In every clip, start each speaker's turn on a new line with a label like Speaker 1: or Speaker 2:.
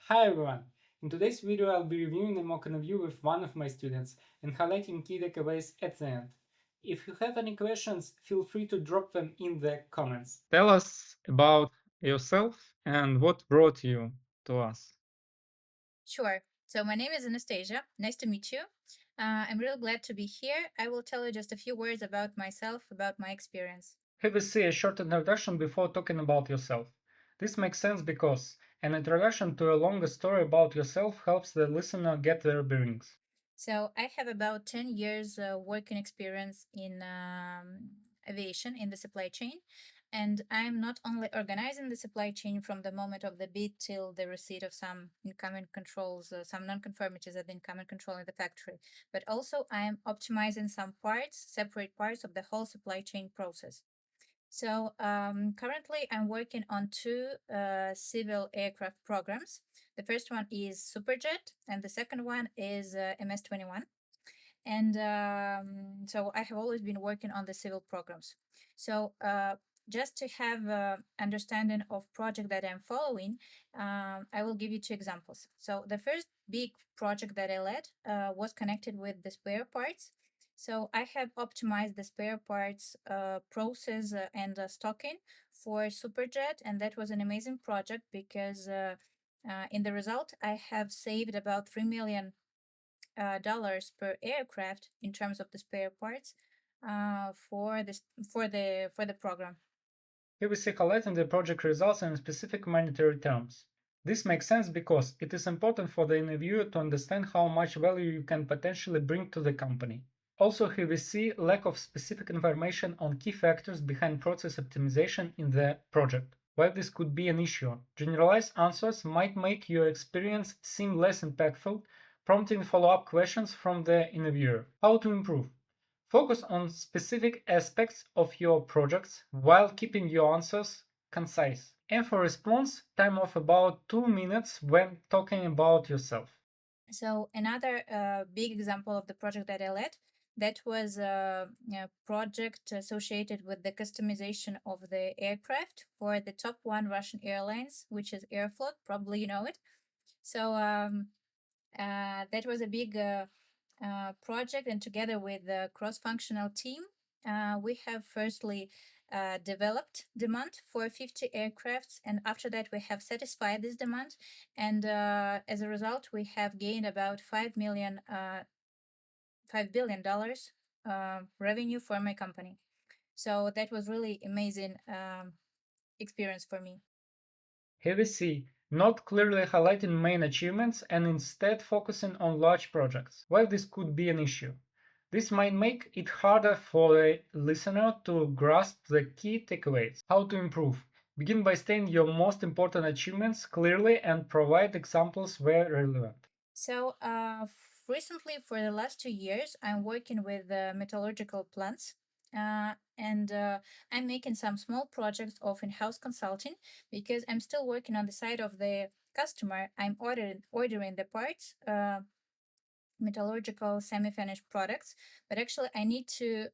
Speaker 1: Hi everyone! In today's video I'll be reviewing a mock interview with one of my students and highlighting key takeaways at the end. If you have any questions, feel free to drop them in the comments.
Speaker 2: Tell us about yourself and what brought you to us.
Speaker 3: Sure. So my name is Anastasia. Nice to meet you. I'm real glad to be here. I will tell you just a few words about myself, about my experience.
Speaker 1: Here we see a short introduction before talking about yourself. This makes sense because an introduction to a longer story about yourself helps the listener get their bearings.
Speaker 3: So I have about 10 years working experience in aviation in the supply chain. And I'm not only organizing the supply chain from the moment of the bid till the receipt of some incoming controls, some non-conformities at the incoming control in the factory, but also I am optimizing some parts, separate parts of the whole supply chain process. So currently, I'm working on two civil aircraft programs. The first one is Superjet, and the second one is MS-21. And so I have always been working on the civil programs. So just to have understanding of project that I'm following, I will give you two examples. So the first big project that I led was connected with the spare parts. So I have optimized the spare parts process and stocking for Superjet, and that was an amazing project because in the result I have saved about $3 million per aircraft in terms of the spare parts for this for the program.
Speaker 1: Here we see highlighting the project results in specific monetary terms. This makes sense because it is important for the interviewer to understand how much value you can potentially bring to the company. Also, here we see lack of specific information on key factors behind process optimization in the project. While this could be an issue, generalized answers might make your experience seem less impactful, prompting follow-up questions from the interviewer. How to improve? Focus on specific aspects of your projects while keeping your answers concise. And for response, time of about 2 minutes when talking about yourself.
Speaker 3: So another big example of the project that I led, that was a project associated with the customization of the aircraft for the top one Russian airlines, which is Aeroflot. Probably you know it. So that was a big project, and together with the cross-functional team, we have firstly developed demand for 50 aircrafts, and after that we have satisfied this demand, and as a result we have gained about $5 billion revenue for my company. So that was really amazing experience for me.
Speaker 1: Here we see not clearly highlighting main achievements and instead focusing on large projects. While this could be an issue, this might make it harder for the listener to grasp the key takeaways. How to improve? Begin by stating your most important achievements clearly and provide examples where relevant.
Speaker 3: So recently, for the last 2 years, I'm working with metallurgical plants. And I'm making some small projects of in-house consulting because I'm still working on the side of the customer. I'm ordering the parts, metallurgical semi-finished products, but actually I need to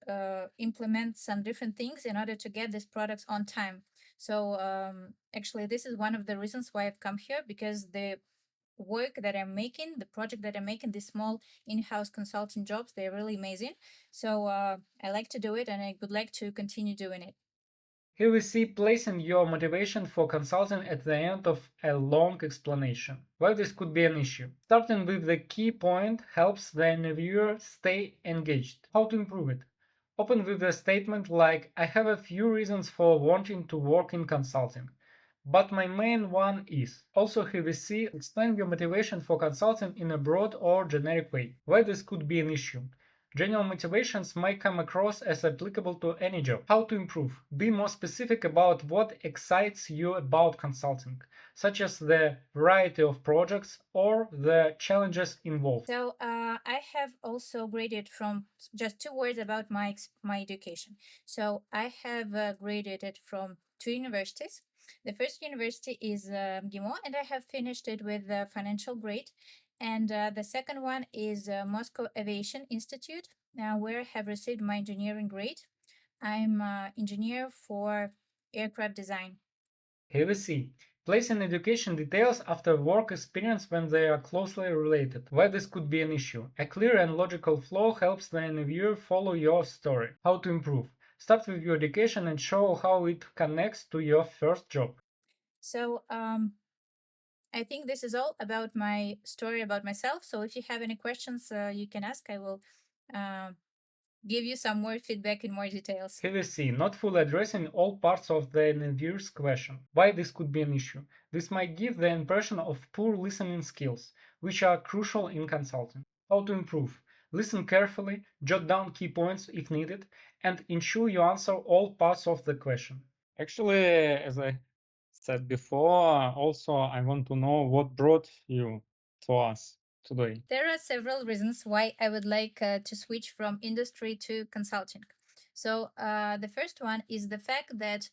Speaker 3: implement some different things in order to get these products on time. So actually, this is one of the reasons why I've come here, because the work that I'm making, the project that I'm making, these small in-house consulting jobs, they're really amazing. So I like to do it, and I would like to continue doing it.
Speaker 1: Here we see placing your motivation for consulting at the end of a long explanation. Why this could be an issue. Starting with the key point helps the interviewer stay engaged. How to improve it? Open with a statement like, I have a few reasons for wanting to work in consulting, but my main one is. Also, here we see explain your motivation for consulting in a broad or generic way. Why this could be an issue. General motivations might come across as applicable to any job. How to improve? Be more specific about what excites you about consulting, such as the variety of projects or the challenges involved.
Speaker 3: So I have also graded from, just two words about my education. So I have graded from two universities. The first university is MGIMO, and I have finished it with a financial grade. And the second one is Moscow Aviation Institute, where I have received my engineering grade. I'm engineer for aircraft design.
Speaker 1: Here we see Placing education details after work experience when they are closely related. Why this could be an issue? A clear and logical flow helps the interviewer follow your story. How to improve? Start with your education and show how it connects to your first job.
Speaker 3: So I think this is all about my story about myself. So if you have any questions, you can ask. I will uh, give you some more feedback in more details.
Speaker 1: Here we see not fully addressing all parts of the interviewer's question. Why this could be an issue? This might give the impression of poor listening skills, which are crucial in consulting. How to improve? Listen carefully, jot down key points if needed, and ensure you answer all parts of the question.
Speaker 2: Actually, as I said before, also I want to know what brought you to us today.
Speaker 3: There are several reasons why I would like to switch from industry to consulting. So the first one is the fact that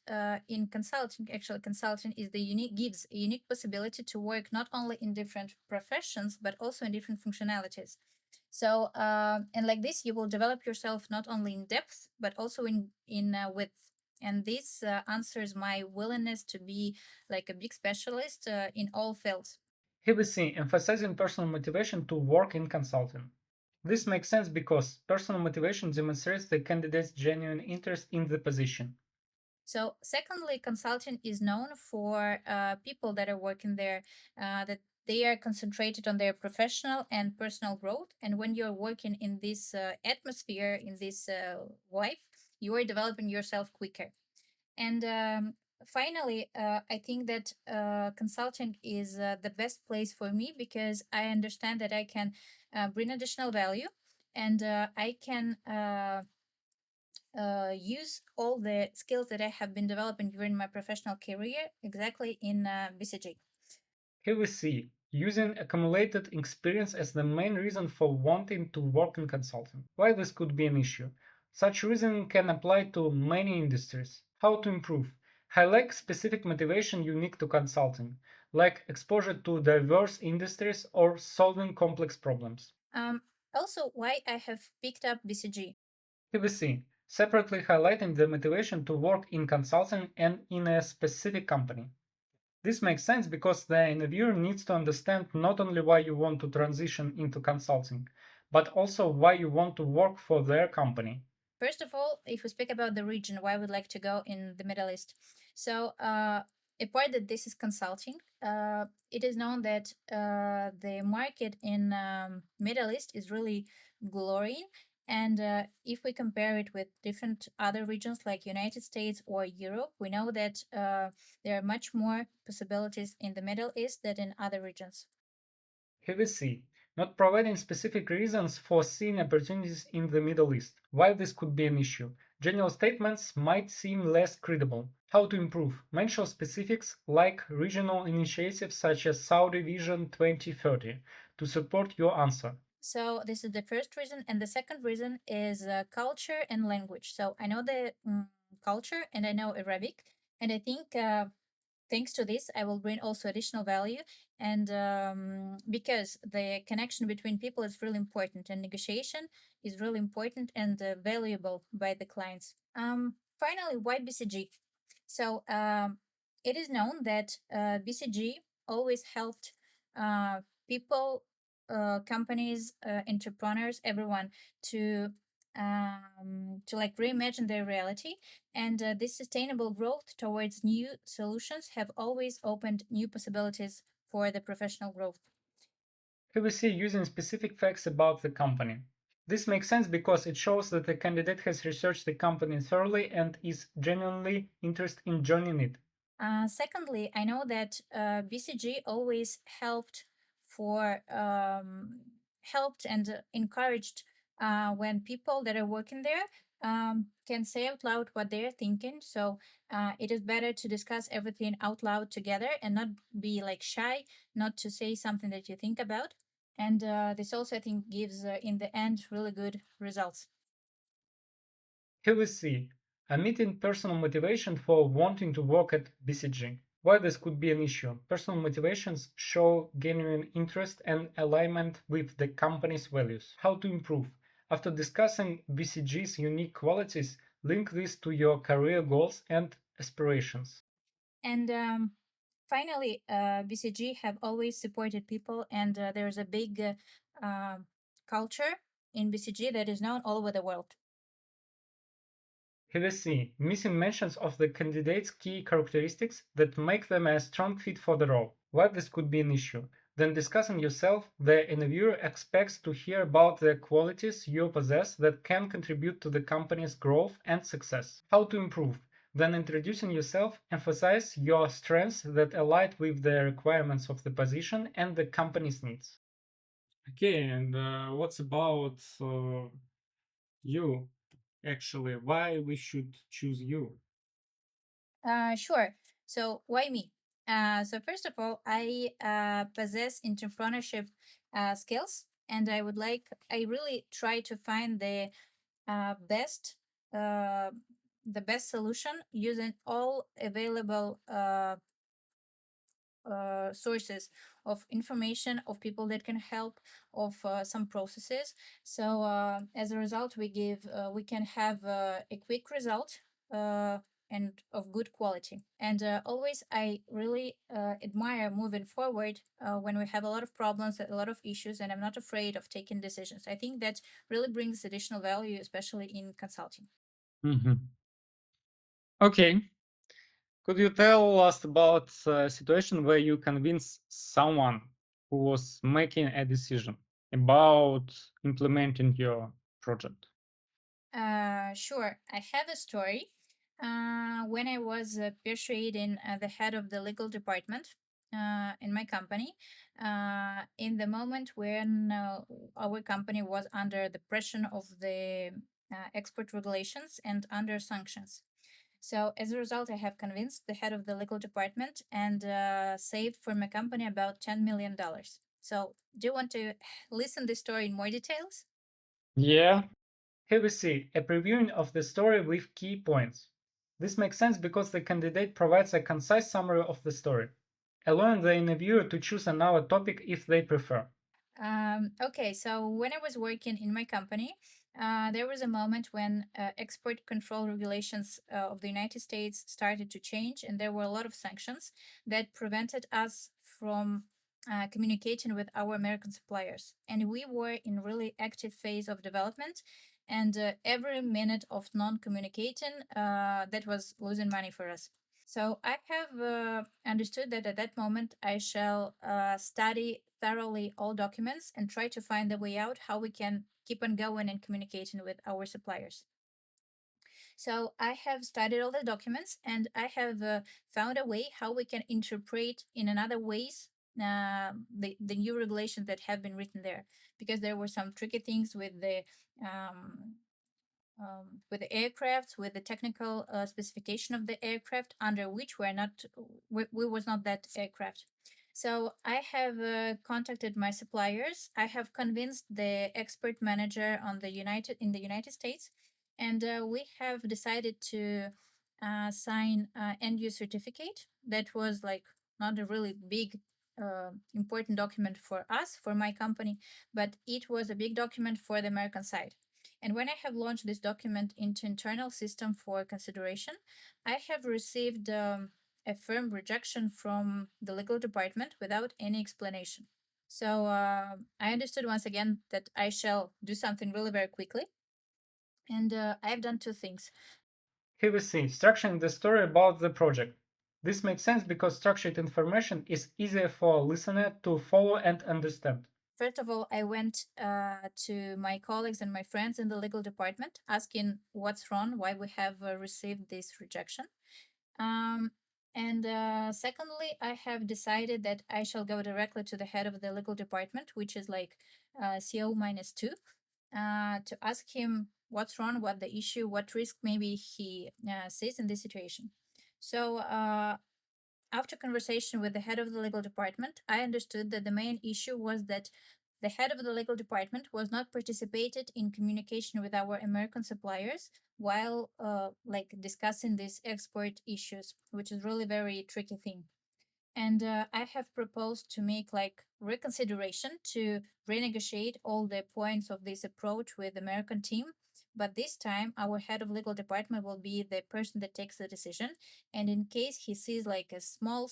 Speaker 3: in consulting, actually consulting is the unique gives a unique possibility to work not only in different professions but also in different functionalities. So and like this, you will develop yourself not only in depth but also in width. And this answers my willingness to be like a big specialist in all fields.
Speaker 1: Here we see emphasizing personal motivation to work in consulting. This makes sense because personal motivation demonstrates the candidate's genuine interest in the position.
Speaker 3: So, secondly, consulting is known for people that are working there that they are concentrated on their professional and personal growth. And when you're working in this atmosphere, in this life, you are developing yourself quicker. And finally, I think that consulting is the best place for me because I understand that I can bring additional value and I can use all the skills that I have been developing during my professional career exactly in BCG.
Speaker 1: Here we see using accumulated experience as the main reason for wanting to work in consulting. Why this could be an issue? Such reasoning can apply to many industries. How to improve? Highlight specific motivation unique to consulting, like exposure to diverse industries or solving complex problems.
Speaker 3: Also, why I have picked up BCG.
Speaker 1: Here we see separately highlighting the motivation to work in consulting and in a specific company. This makes sense because the interviewer needs to understand not only why you want to transition into consulting, but also why you want to work for their company.
Speaker 3: First of all, if we speak about the region, why I would like to go in the Middle East. So, apart that this is consulting, it is known that the market in Middle East is really glowing. And if we compare it with different other regions like United States or Europe, we know that there are much more possibilities in the Middle East than in other regions.
Speaker 1: Here we see not providing specific reasons for seeing opportunities in the Middle East. Why this could be an issue? General statements might seem less credible. How to improve? Mention specifics like regional initiatives such as Saudi Vision 2030 to support your answer.
Speaker 3: So this is the first reason, and the second reason is culture and language. So I know the culture and I know Arabic, and I think thanks to this I will bring also additional value. And because the connection between people is really important, and negotiation is really important and valuable by the clients. Finally, why BCG? So it is known that BCG always helped people, companies, entrepreneurs, everyone to like reimagine their reality. And this sustainable growth towards new solutions have always opened new possibilities for the professional growth.
Speaker 1: Here we see using specific facts about the company. This makes sense because it shows that the candidate has researched the company thoroughly and is genuinely interested in joining it.
Speaker 3: Secondly, I know that BCG always helped and encouraged when people that are working there can say out loud what they're thinking. So it is better to discuss everything out loud together and not be like shy, not to say something that you think about. And this also, I think, gives in the end really good results.
Speaker 1: Here we see meeting personal motivation for wanting to work at BCG. Why this could be an issue? Personal motivations show genuine interest and alignment with the company's values. How to improve? After discussing BCG's unique qualities, link this to your career goals and aspirations.
Speaker 3: And Finally, BCG have always supported people, and there's a big culture in BCG that is known all over the world.
Speaker 1: Here we see missing mentions of the candidates' key characteristics that make them a strong fit for the role. Why this could be an issue? Then discussing yourself, the interviewer expects to hear about the qualities you possess that can contribute to the company's growth and success. How to improve? Then introducing yourself, emphasize your strengths that align with the requirements of the position and the company's needs.
Speaker 2: Okay, and what's about you? Actually, why we should choose you?
Speaker 3: Sure. So why me? So first of all, I possess entrepreneurship skills, and I really try to find best, uh, the best solution using all available sources of information, of people that can help, of some processes. So as a result, we can have a quick result and of good quality. And always, I really admire moving forward when we have a lot of problems, a lot of issues, and I'm not afraid of taking decisions. I think that really brings additional value, especially in consulting.
Speaker 2: Okay. Could you tell us about a situation where you convinced someone who was making a decision about implementing your project?
Speaker 3: Sure. I have a story. When I was persuading the head of the legal department in my company, in the moment when our company was under the pressure of the export regulations and under sanctions. So as a result, I have convinced the head of the legal department and saved for my company about $10 million. So do you want to listen this story in more details?
Speaker 2: Yeah.
Speaker 1: Here we see a previewing of the story with key points. This makes sense because the candidate provides a concise summary of the story, allowing the interviewer to choose another topic if they prefer.
Speaker 3: Okay, so when I was working in my company, there was a moment when export control regulations of the United States started to change, and there were a lot of sanctions that prevented us from communicating with our American suppliers. And we were in really active phase of development, and every minute of non-communicating, that was losing money for us. So I have understood that at that moment I shall study thoroughly all documents and try to find the way out how we can keep on going and communicating with our suppliers. So I have studied all the documents and I have found a way how we can interpret in another ways the new regulations that have been written there, because there were some tricky things um, with the aircraft, with the technical specification of the aircraft, under which we was not that aircraft. So I have contacted my suppliers. I have convinced the expert manager in the United States, and we have decided to sign end use certificate. That was like not a really big important document for us, for my company, but it was a big document for the American side. And when I have launched this document into internal system for consideration, I have received a firm rejection from the legal department without any explanation. So I understood once again that I shall do something really very quickly. And I have done two things.
Speaker 1: Here we see structuring the story about the project. This makes sense because structured information is easier for a listener to follow and understand.
Speaker 3: First of all, I went to my colleagues and my friends in the legal department asking what's wrong, why we have received this rejection. And secondly, I have decided that I shall go directly to the head of the legal department, which is like CO -2, to ask him what's wrong, what the issue, what risk maybe he sees in this situation. So after conversation with the head of the legal department, I understood that the main issue was that the head of the legal department was not participated in communication with our American suppliers while like discussing these export issues, which is really very tricky thing. And I have proposed to make like reconsideration to renegotiate all the points of this approach with American team, but this time our head of legal department will be the person that takes the decision. And in case he sees like a small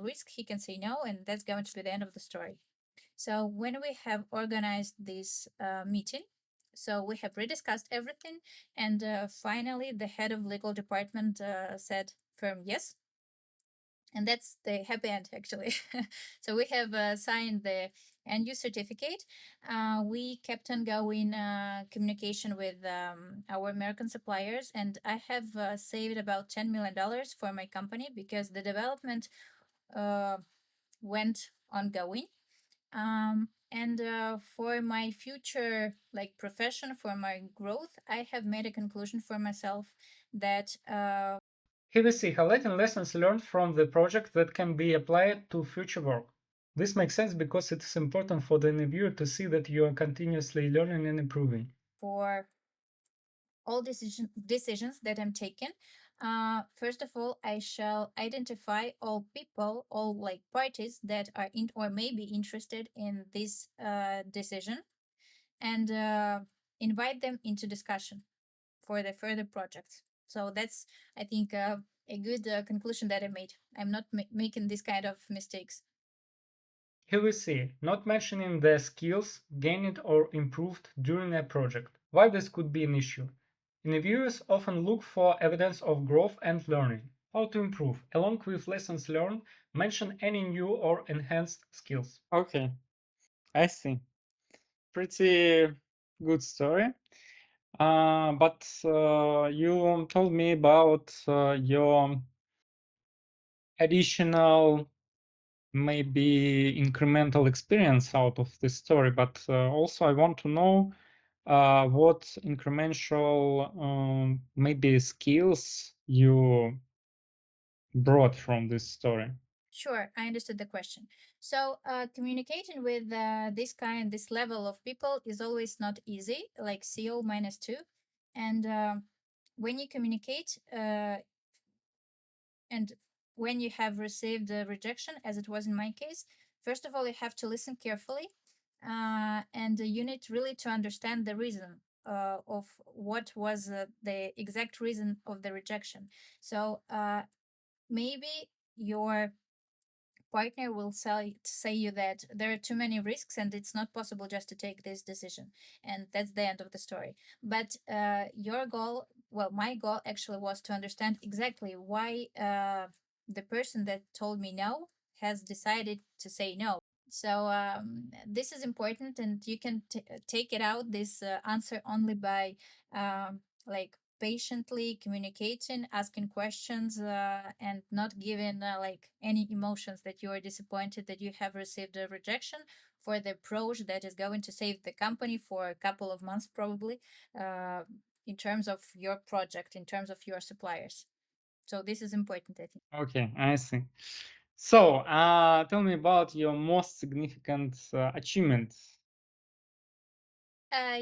Speaker 3: risk, he can say no, and that's going to be the end of the story. So when we have organized this meeting, so we have rediscussed everything, and finally the head of legal department said firm yes, and that's the happy end actually. So we have signed the NU certificate. We kept on going communication with our American suppliers, and I have saved about $10 million for my company because the development went ongoing. And for my future like profession, for my growth, I have made a conclusion for myself that
Speaker 1: Here we see highlighting lessons learned from the project that can be applied to future work. This makes sense because it is important for the interviewer to see that you are continuously learning and improving.
Speaker 3: for all decisions that I'm taking, first of all, I shall identify all people, all like parties that are in or may be interested in this decision, and invite them into discussion for the further projects. So that's, I think, a good conclusion that I made. I'm not making this kind of mistakes.
Speaker 1: Here we see not mentioning the skills gained or improved during a project. Why this could be an issue? Interviewers often look for evidence of growth and learning. How to improve? Along with lessons learned, mention any new or enhanced skills.
Speaker 2: Okay, I see. Pretty good story. But you told me about your additional, maybe incremental experience out of this story. But also, I want to know what incremental maybe skills you brought from this story.
Speaker 3: Sure, I understood the question. So, communicating with this level of people is always not easy, like CO minus two. And when you communicate, and when you have received a rejection, as it was in my case, first of all, you have to listen carefully, and you need really to understand the reason of what was the exact reason of the rejection. So, maybe your partner will say you that there are too many risks and it's not possible just to take this decision, and that's the end of the story. But your goal, well, my goal actually was to understand exactly why the person that told me no has decided to say no. So this is important, and you can take it out this answer only by like patiently communicating, asking questions, and not giving like any emotions that you are disappointed that you have received a rejection for the approach that is going to save the company for a couple of months probably, in terms of your project, in terms of your suppliers. So this is important, I think.
Speaker 2: Okay, I see. So, tell me about your most significant achievement.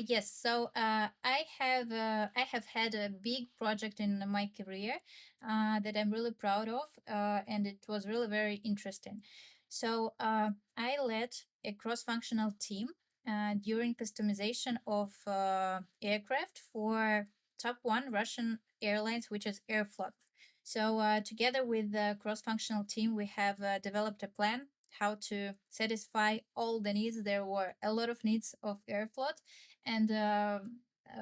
Speaker 3: Yes. So I have had a big project in my career that I'm really proud of, and it was really very interesting. So I led a cross-functional team during customization of aircraft for top one Russian airlines, which is Aeroflot. So together with the cross-functional team, we have developed a plan how to satisfy all the needs. There were a lot of needs of Aeroflot, and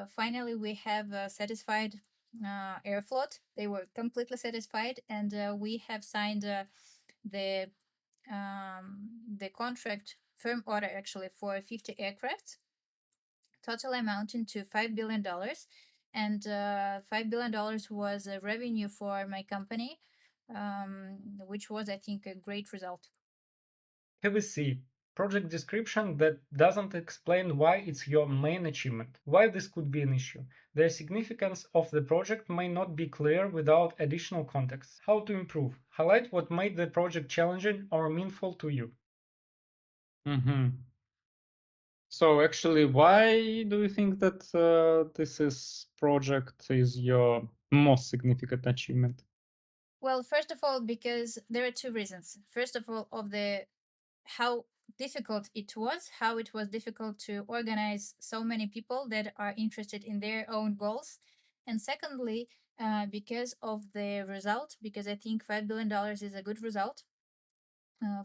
Speaker 3: finally we have satisfied Aeroflot. They were completely satisfied, and we have signed the contract firm order actually for 50 aircraft, total amounting to $5 billion. And $5 billion was a revenue for my company, which was, I think, a great result.
Speaker 1: Here we see project description that doesn't explain why it's your main achievement. Why this could be an issue? The significance of the project may not be clear without additional context. How to improve? Highlight what made the project challenging or meaningful to you.
Speaker 2: Mm-hmm. So actually, why do you think that this project is your most significant achievement?
Speaker 3: Well, first of all, because there are two reasons. First of all, of the how difficult it was, how it was difficult to organize so many people that are interested in their own goals. And secondly, because of the result, because I think $5 billion is a good result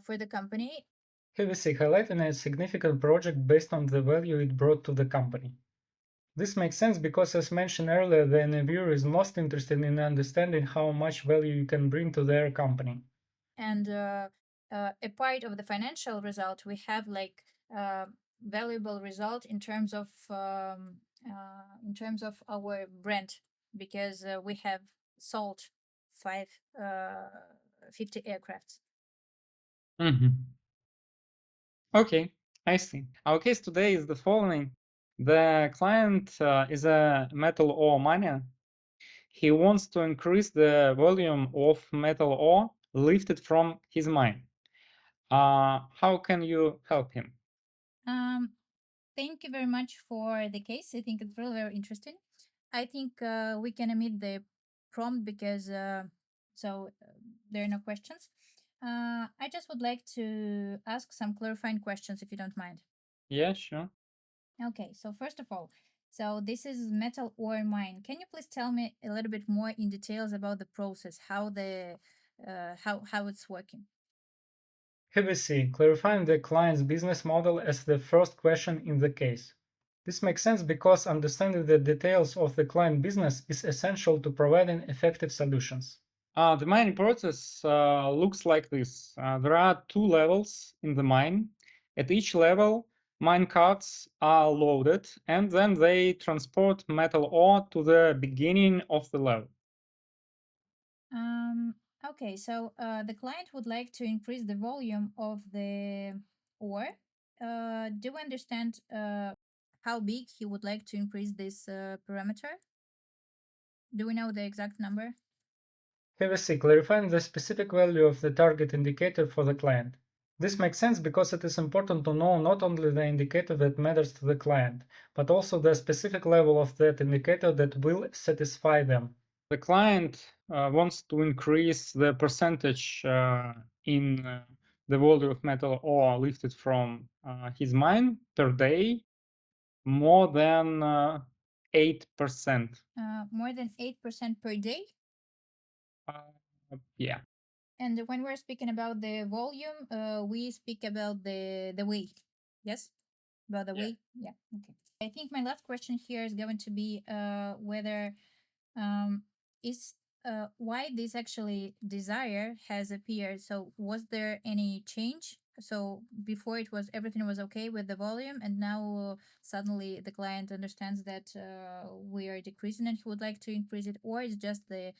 Speaker 3: for the company.
Speaker 1: HVC highlighting a significant project based on the value it brought to the company. This makes sense because, as mentioned earlier, the interviewer is most interested in understanding how much value you can bring to their company.
Speaker 3: And a part of the financial result, we have like valuable result in terms of our brand, because we have sold 50 aircrafts.
Speaker 2: Okay, I see. Our case today is the following. The client is a metal ore miner. He wants to increase the volume of metal ore lifted from his mine. How can you help him?
Speaker 3: Thank you very much for the case. I think it's really very interesting. I think we can omit the prompt because there are no questions. I just would like to ask some clarifying questions if you don't mind.
Speaker 2: Yeah, sure.
Speaker 3: Okay, so first of all, so this is metal ore mine. Can you please tell me a little bit more in details about the process, how it's working?
Speaker 1: HVC, clarifying the client's business model as the first question in the case. This makes sense because understanding the details of the client business is essential to providing effective solutions.
Speaker 2: The mining process looks like this. There are two levels in the mine. At each level, mine carts are loaded and then they transport metal ore to the beginning of the level.
Speaker 3: Okay, so the client would like to increase the volume of the ore. Do we understand how big he would like to increase this parameter? Do we know the exact number?
Speaker 1: HVC, clarifying the specific value of the target indicator for the client. This makes sense because it is important to know not only the indicator that matters to the client, but also the specific level of that indicator that will satisfy them.
Speaker 2: The client wants to increase the percentage in the volume of metal ore lifted from his mine per day more than 8%.
Speaker 3: More than 8% per day?
Speaker 2: Yeah.
Speaker 3: And when we're speaking about the volume, we speak about the weight. Yes? About the weight? Yeah. Okay. I think my last question here is going to be whether is why this actually desire has appeared. So was there any change? So before it was everything was okay with the volume, and now suddenly the client understands that we are decreasing and he would like to increase it, or it's just the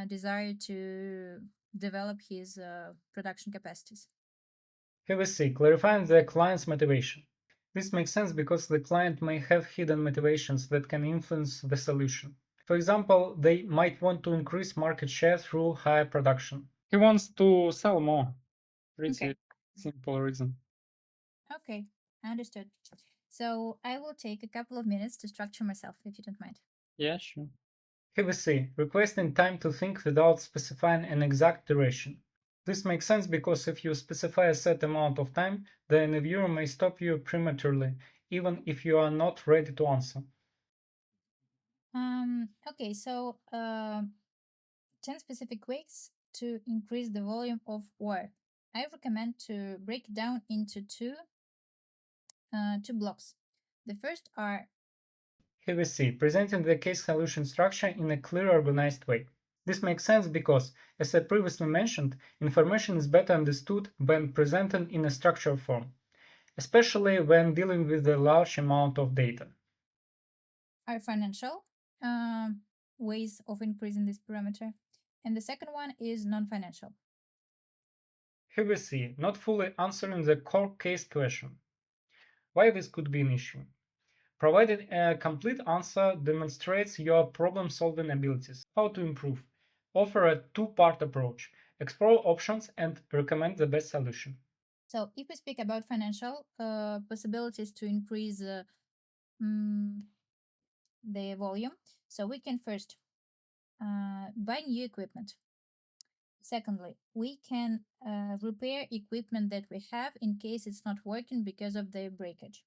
Speaker 3: desire to develop his production capacities.
Speaker 1: HVC, clarifying the client's motivation. This makes sense because the client may have hidden motivations that can influence the solution. For example, they might want to increase market share through higher production.
Speaker 2: He wants to sell more. Pretty
Speaker 3: Okay.
Speaker 2: simple reason.
Speaker 3: Okay, understood. So I will take a couple of minutes to structure myself, if you don't mind.
Speaker 2: Yeah, sure.
Speaker 1: HVC, requesting time to think without specifying an exact duration. This makes sense because if you specify a set amount of time, the interviewer may stop you prematurely, even if you are not ready to answer.
Speaker 3: Okay, so 10 specific ways to increase the volume of ore. I recommend to break it down into two blocks. The first are
Speaker 1: HVC, presenting the case solution structure in a clear, organized way. This makes sense because, as I previously mentioned, information is better understood when presented in a structured form, especially when dealing with a large amount of data.
Speaker 3: Are financial ways of increasing this parameter, and the second one is non-financial.
Speaker 1: HVC, not fully answering the core case question. Why this could be an issue? Providing a complete answer demonstrates your problem-solving abilities. How to improve? Offer a two-part approach. Explore options and recommend the best solution.
Speaker 3: So if we speak about financial possibilities to increase the volume, so we can first buy new equipment. Secondly, we can repair equipment that we have in case it's not working because of the breakage.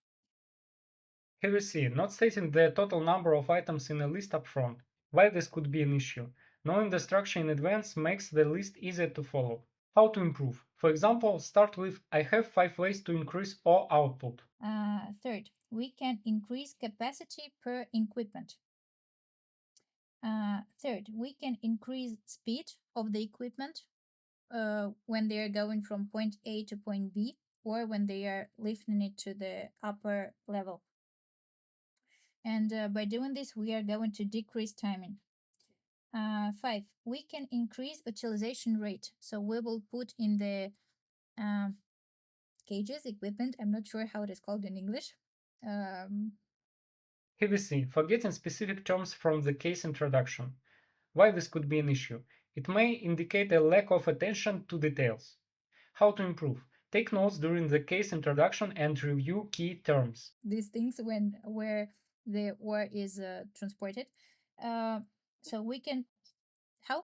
Speaker 1: Here we see, not stating the total number of items in a list up front. Why this could be an issue? Knowing the structure in advance makes the list easier to follow. How to improve? For example, start with I have 5 ways to increase ore output.
Speaker 3: Third, we can increase capacity per equipment. Third, we can increase speed of the equipment when they are going from point A to point B, or when they are lifting it to the upper level. And by doing this, we are going to decrease timing. 5, we can increase utilization rate. So we will put in the cages, equipment, I'm not sure how it is called in English.
Speaker 1: Here we see, forgetting specific terms from the case introduction. Why this could be an issue? It may indicate a lack of attention to details. How to improve? Take notes during the case introduction and review key terms.
Speaker 3: These things where the ore is transported. So we can how?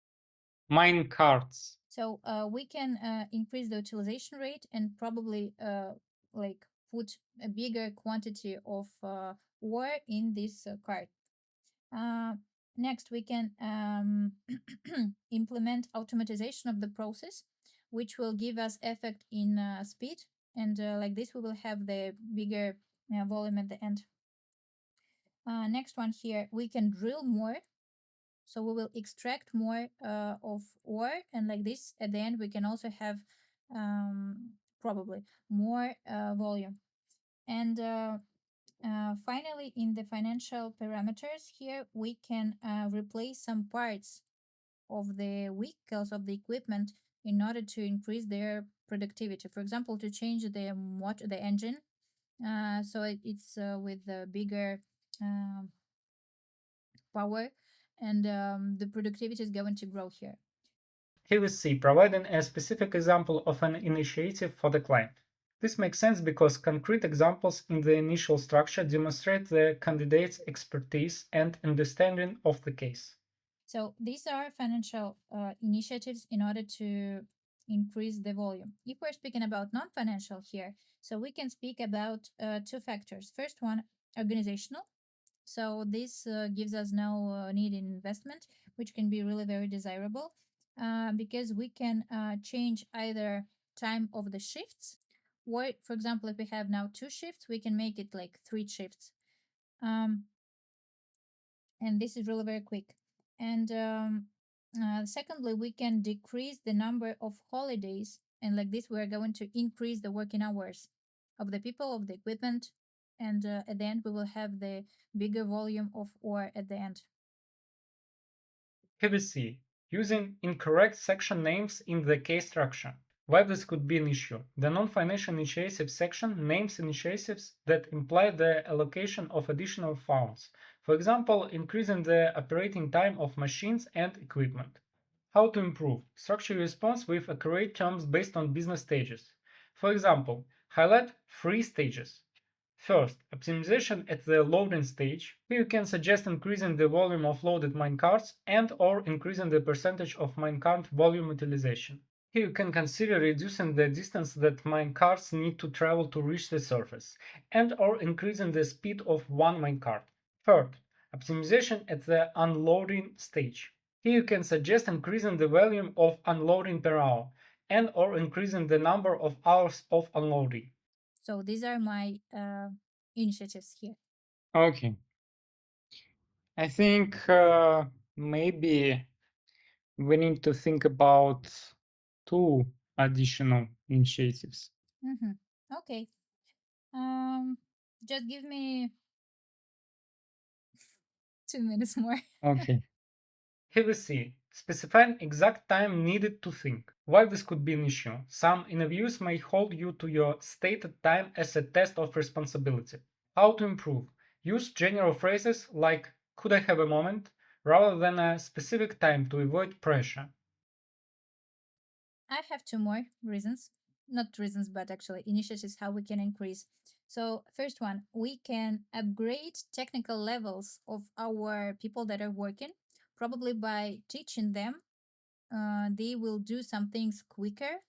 Speaker 2: Mine carts.
Speaker 3: So we can increase the utilization rate and probably like put a bigger quantity of ore in this cart. Next, we can implement automatization of the process, which will give us effect in speed. And like this, we will have the bigger volume at the end. Next one here, we can drill more. So we will extract more of ore, and like this, at the end, we can also have probably more volume. And finally, in the financial parameters here, we can replace some parts of the vehicles of the equipment in order to increase their productivity. For example, to change the engine, so it's with a bigger power, and the productivity is going to grow here.
Speaker 1: Here we see providing a specific example of an initiative for the client. This makes sense because concrete examples in the initial structure demonstrate the candidate's expertise and understanding of the case.
Speaker 3: So these are financial initiatives in order to increase the volume. If we're speaking about non-financial here, so we can speak about two factors. First one, organizational. So this gives us no need in investment, which can be really very desirable because we can change either time of the shifts, or for example, if we have now 2 shifts, we can make it like 3 shifts. And this is really very quick. And secondly, we can decrease the number of holidays, and like this, we're going to increase the working hours of the people, of the equipment, and at the end, we will have the bigger volume of ore at the end.
Speaker 1: Here we see using incorrect section names in the case structure. Why this could be an issue? The non-financial initiative section names initiatives that imply the allocation of additional funds. For example, increasing the operating time of machines and equipment. How to improve? Structure your response with accurate terms based on business stages. For example, highlight 3 stages. First, optimization at the loading stage. Here you can suggest increasing the volume of loaded minecarts and or increasing the percentage of minecart volume utilization. Here you can consider reducing the distance that minecarts need to travel to reach the surface, and or increasing the speed of one minecart. Third, optimization at the unloading stage. Here you can suggest increasing the volume of unloading per hour, and or increasing the number of hours of unloading.
Speaker 3: So these are my initiatives here.
Speaker 2: Okay. I think maybe we need to think about 2 additional initiatives.
Speaker 3: Okay. Just give me 2 minutes more.
Speaker 2: Okay.
Speaker 1: Here we see, specifying exact time needed to think. Why this could be an issue? Some interviews may hold you to your stated time as a test of responsibility. How to improve? Use general phrases like, could I have a moment? Rather than a specific time to avoid pressure.
Speaker 3: I have 2 more reasons. Not reasons, but actually initiatives how we can increase. So first one, we can upgrade technical levels of our people that are working, probably by teaching them they will do some things quicker,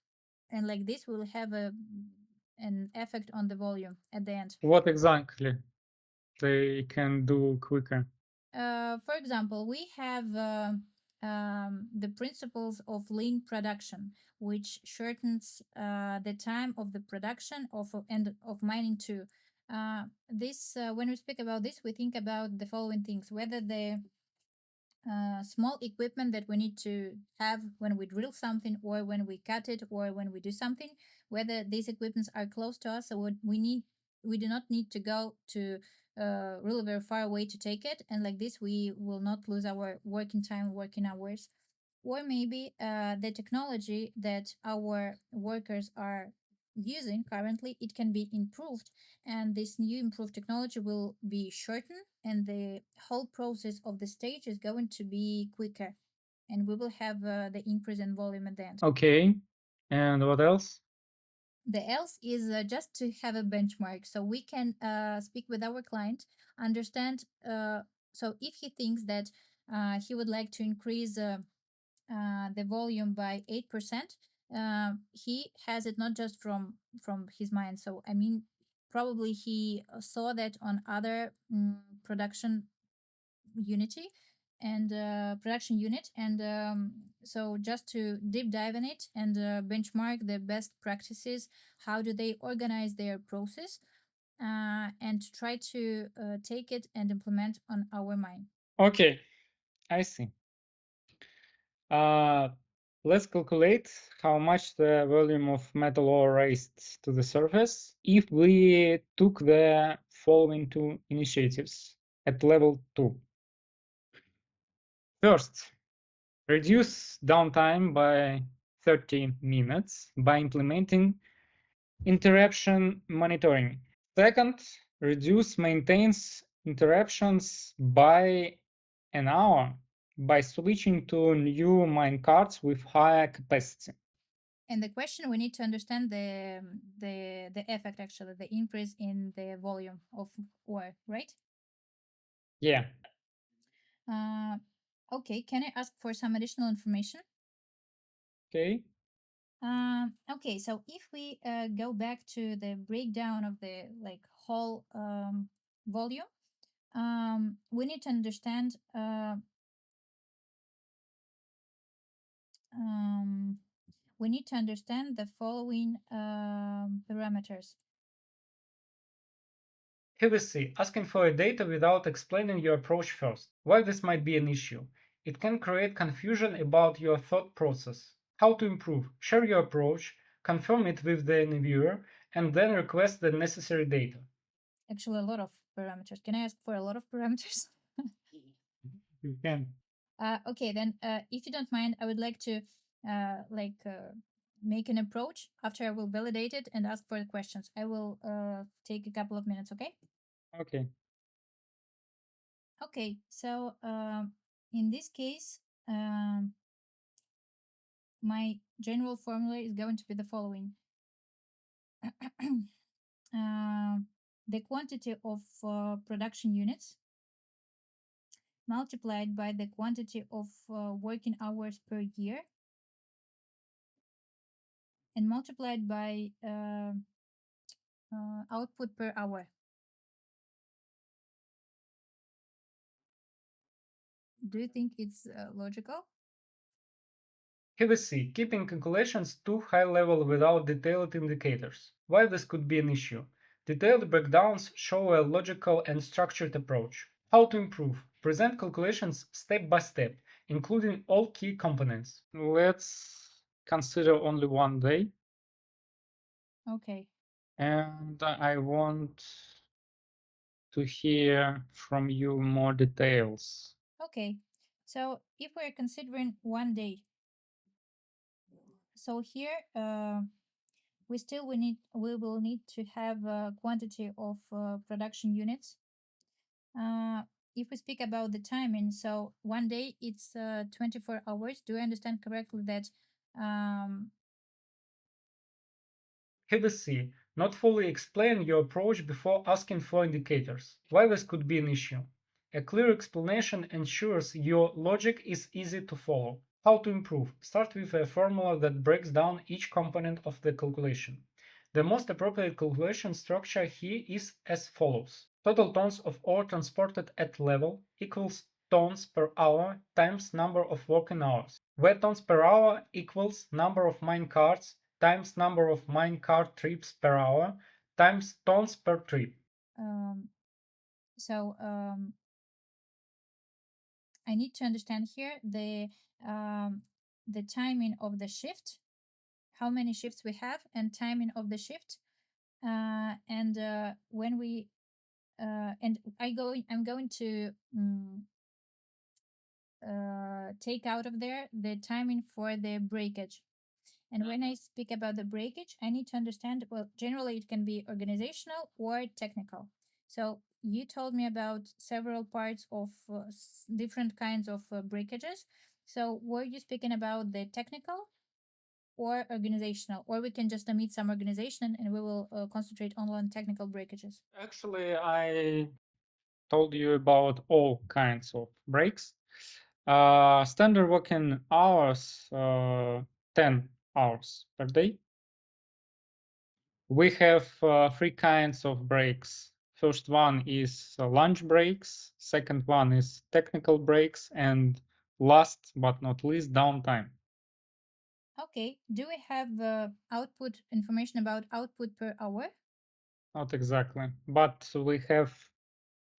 Speaker 3: and like this will have an effect on the volume at the end.
Speaker 2: What exactly they can do quicker?
Speaker 3: For example, we have the principles of lean production, which shortens the time of the production and of mining too. When we speak about this, we think about the following things: whether the small equipment that we need to have when we drill something, or when we cut it, or when we do something, whether these equipments are close to us, so we do not need to go to really very far away to take it, and like this we will not lose our working time, working hours. Or maybe the technology that our workers are using currently, it can be improved, and this new improved technology will be shortened, and the whole process of the stage is going to be quicker, and we will have the increase in volume at the end.
Speaker 2: Okay, and what else?
Speaker 3: The else is just to have a benchmark, so we can speak with our client, understand, so if he thinks that he would like to increase the volume by 8%, he has it not just from his mind. So I mean, probably he saw that on other production unity and production unit, and so just to deep dive in it and benchmark the best practices, how do they organize their process, and try to take it and implement on our mine.
Speaker 2: Okay, I see. Let's calculate how much the volume of metal ore raised to the surface if we took the following two initiatives at level 2. First, reduce downtime by 30 minutes by implementing interruption monitoring. Second, reduce maintenance interruptions by an hour by switching to new mine carts with higher capacity.
Speaker 3: And the question, we need to understand the effect, actually, the increase in the volume of ore, right?
Speaker 2: Yeah.
Speaker 3: Okay, can I ask for some additional information?
Speaker 2: Okay.
Speaker 3: Okay, so if we go back to the breakdown of the whole volume, we need to understand the following parameters.
Speaker 1: Here we see asking for a data without explaining your approach first. Why this might be an issue? It can create confusion about your thought process. How to improve? Share your approach, confirm it with the interviewer, and then request the necessary data.
Speaker 3: Actually, a lot of parameters. Can I ask for a lot of parameters?
Speaker 2: You can.
Speaker 3: Okay, then if you don't mind, I would like to make an approach after I will validate it and ask for the questions. I will take a couple of minutes, okay?
Speaker 2: Okay.
Speaker 3: Okay, so in this case, my general formula is going to be the following. The quantity of production units multiplied by the quantity of working hours per year and multiplied by output per hour. Do you think it's logical?
Speaker 1: Here we see keeping calculations too high level without detailed indicators. Why this could be an issue? Detailed breakdowns show a logical and structured approach. How to improve? Present calculations step by step, including all key components.
Speaker 2: Let's consider only one day.
Speaker 3: Okay.
Speaker 2: And I want to hear from you more details.
Speaker 3: Okay. So if we're considering one day, so here we will need to have a quantity of production units. If we speak about the timing, so one day it's 24 hours. Do I understand correctly that
Speaker 1: Here we see not fully explain your approach before asking for indicators. Why this could be an issue? A clear explanation ensures your logic is easy to follow. How to improve? Start with a formula that breaks down each component of the calculation. The most appropriate calculation structure here is as follows. Total tons of ore transported at level equals tons per hour times number of working hours, where tons per hour equals number of mine carts times number of mine cart trips per hour times tons per trip.
Speaker 3: So I need to understand here the timing of the shift, how many shifts we have, and timing of the shift, and when we and I'm going to take out of there the timing for the breakage. And when I speak about the breakage, I need to understand, well, generally it can be organizational or technical. So you told me about several parts of different kinds of breakages. So were you speaking about the technical or organizational? Or we can just omit some organization and we will concentrate only on technical breakages.
Speaker 2: Actually, I told you about all kinds of breaks. Standard working hours, 10 hours per day. We have three kinds of breaks. First one is lunch breaks, second one is technical breaks, and last but not least, downtime.
Speaker 3: Okay, do we have output information about output per hour?
Speaker 2: Not exactly, but we have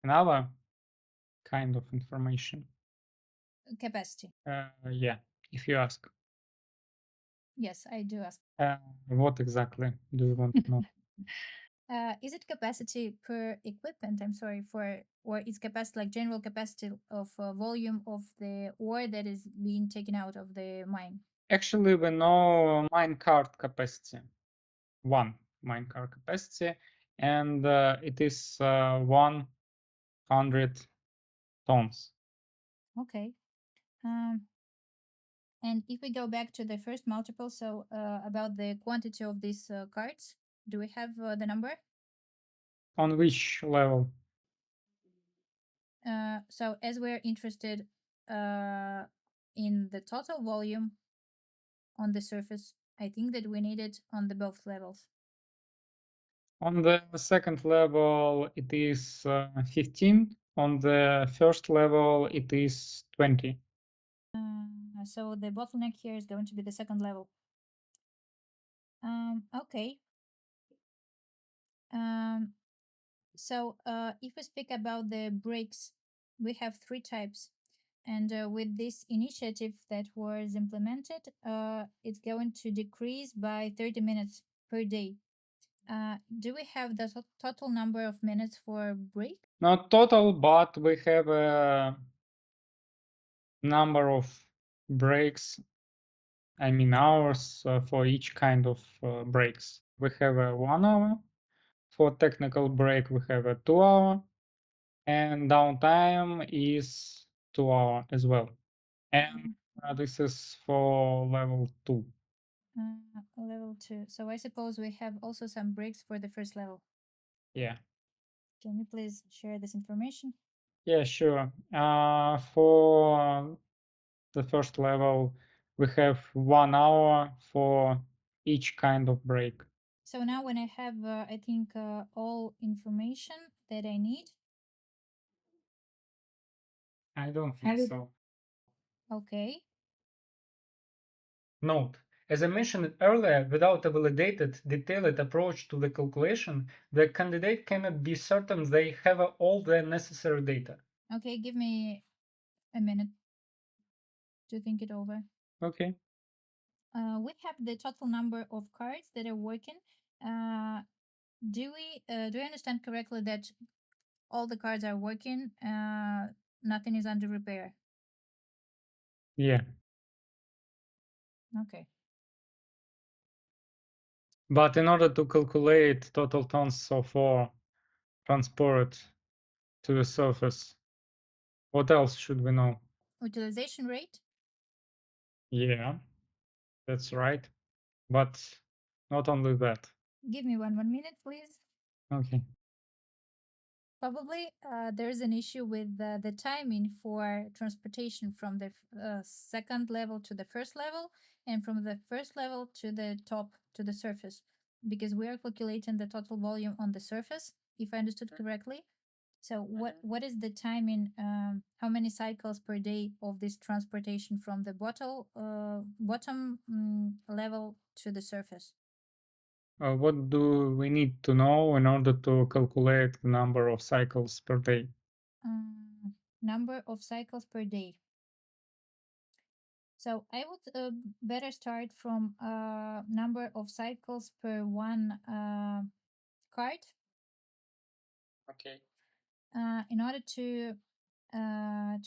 Speaker 2: another kind of information.
Speaker 3: Capacity.
Speaker 2: Yeah, if you ask.
Speaker 3: Yes, I do ask.
Speaker 2: What exactly do you want to know?
Speaker 3: Is it capacity per equipment? I'm sorry or is capacity like general capacity of volume of the ore that is being taken out of the mine?
Speaker 2: Actually, we know minecart capacity, one minecart capacity, and it is 100 tons.
Speaker 3: Okay. And if we go back to the first multiple, so about the quantity of these cards, do we have the number?
Speaker 2: On which level?
Speaker 3: So as we're interested in the total volume on the surface, I think that we need it on the both levels.
Speaker 2: On the second level, it is 15. On the first level, it is 20.
Speaker 3: So the bottleneck here is going to be the second level. Okay. So if we speak about the breaks, we have three types. And with this initiative that was implemented, it's going to decrease by 30 minutes per day. Do we have the total number of minutes for break?
Speaker 2: Not total, but we have a number of breaks, I mean hours for each kind of breaks. We have a 1 hour. For technical break, we have a 2 hour. And downtime is 2 hour as well. And this is for level 2.
Speaker 3: Level 2. So I suppose we have also some breaks for the first level.
Speaker 2: Yeah.
Speaker 3: Can you please share this information?
Speaker 2: Yeah, sure. For the first level, we have 1 hour for each kind of break.
Speaker 3: So now when I have, I think, all information that I need.
Speaker 2: I don't think so.
Speaker 3: Okay.
Speaker 1: Note: as I mentioned earlier, without a validated, detailed approach to the calculation, the candidate cannot be certain they have all the necessary data.
Speaker 3: Okay, give me a minute to think it over.
Speaker 2: Okay.
Speaker 3: We have the total number of cards that are working. Do I understand correctly that all the cards are working? Nothing is under repair.
Speaker 2: Yeah.
Speaker 3: Okay.
Speaker 2: But in order to calculate total tons of ore transported to the surface, what else should we know?
Speaker 3: Utilization rate?
Speaker 2: Yeah, that's right. But not only that.
Speaker 3: Give me one minute, please.
Speaker 2: Okay.
Speaker 3: Probably there's an issue with the timing for transportation from the second level to the first level and from the first level to the top to the surface, because we are calculating the total volume on the surface, if I understood correctly. So what is the timing? How many cycles per day of this transportation from the bottom level to the surface?
Speaker 2: What do we need to know in order to calculate the number of cycles per day?
Speaker 3: Number of cycles per day. So I would better start from number of cycles per one card.
Speaker 2: Okay.
Speaker 3: In order to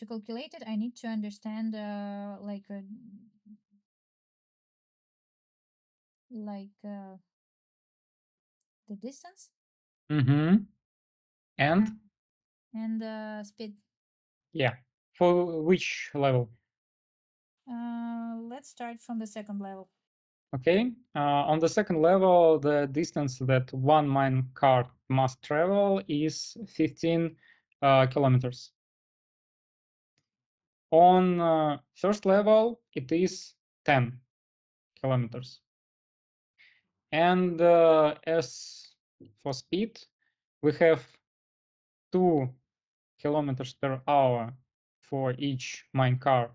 Speaker 3: calculate it, I need to understand the distance
Speaker 2: Mm-hmm. And
Speaker 3: speed.
Speaker 2: yeah, for which level?
Speaker 3: Let's start from the second level.
Speaker 2: Okay. On the second level, the distance that one mine cart must travel is 15 kilometers. On first level, it is 10 kilometers. And as for speed, we have 2 kilometers per hour for each mine car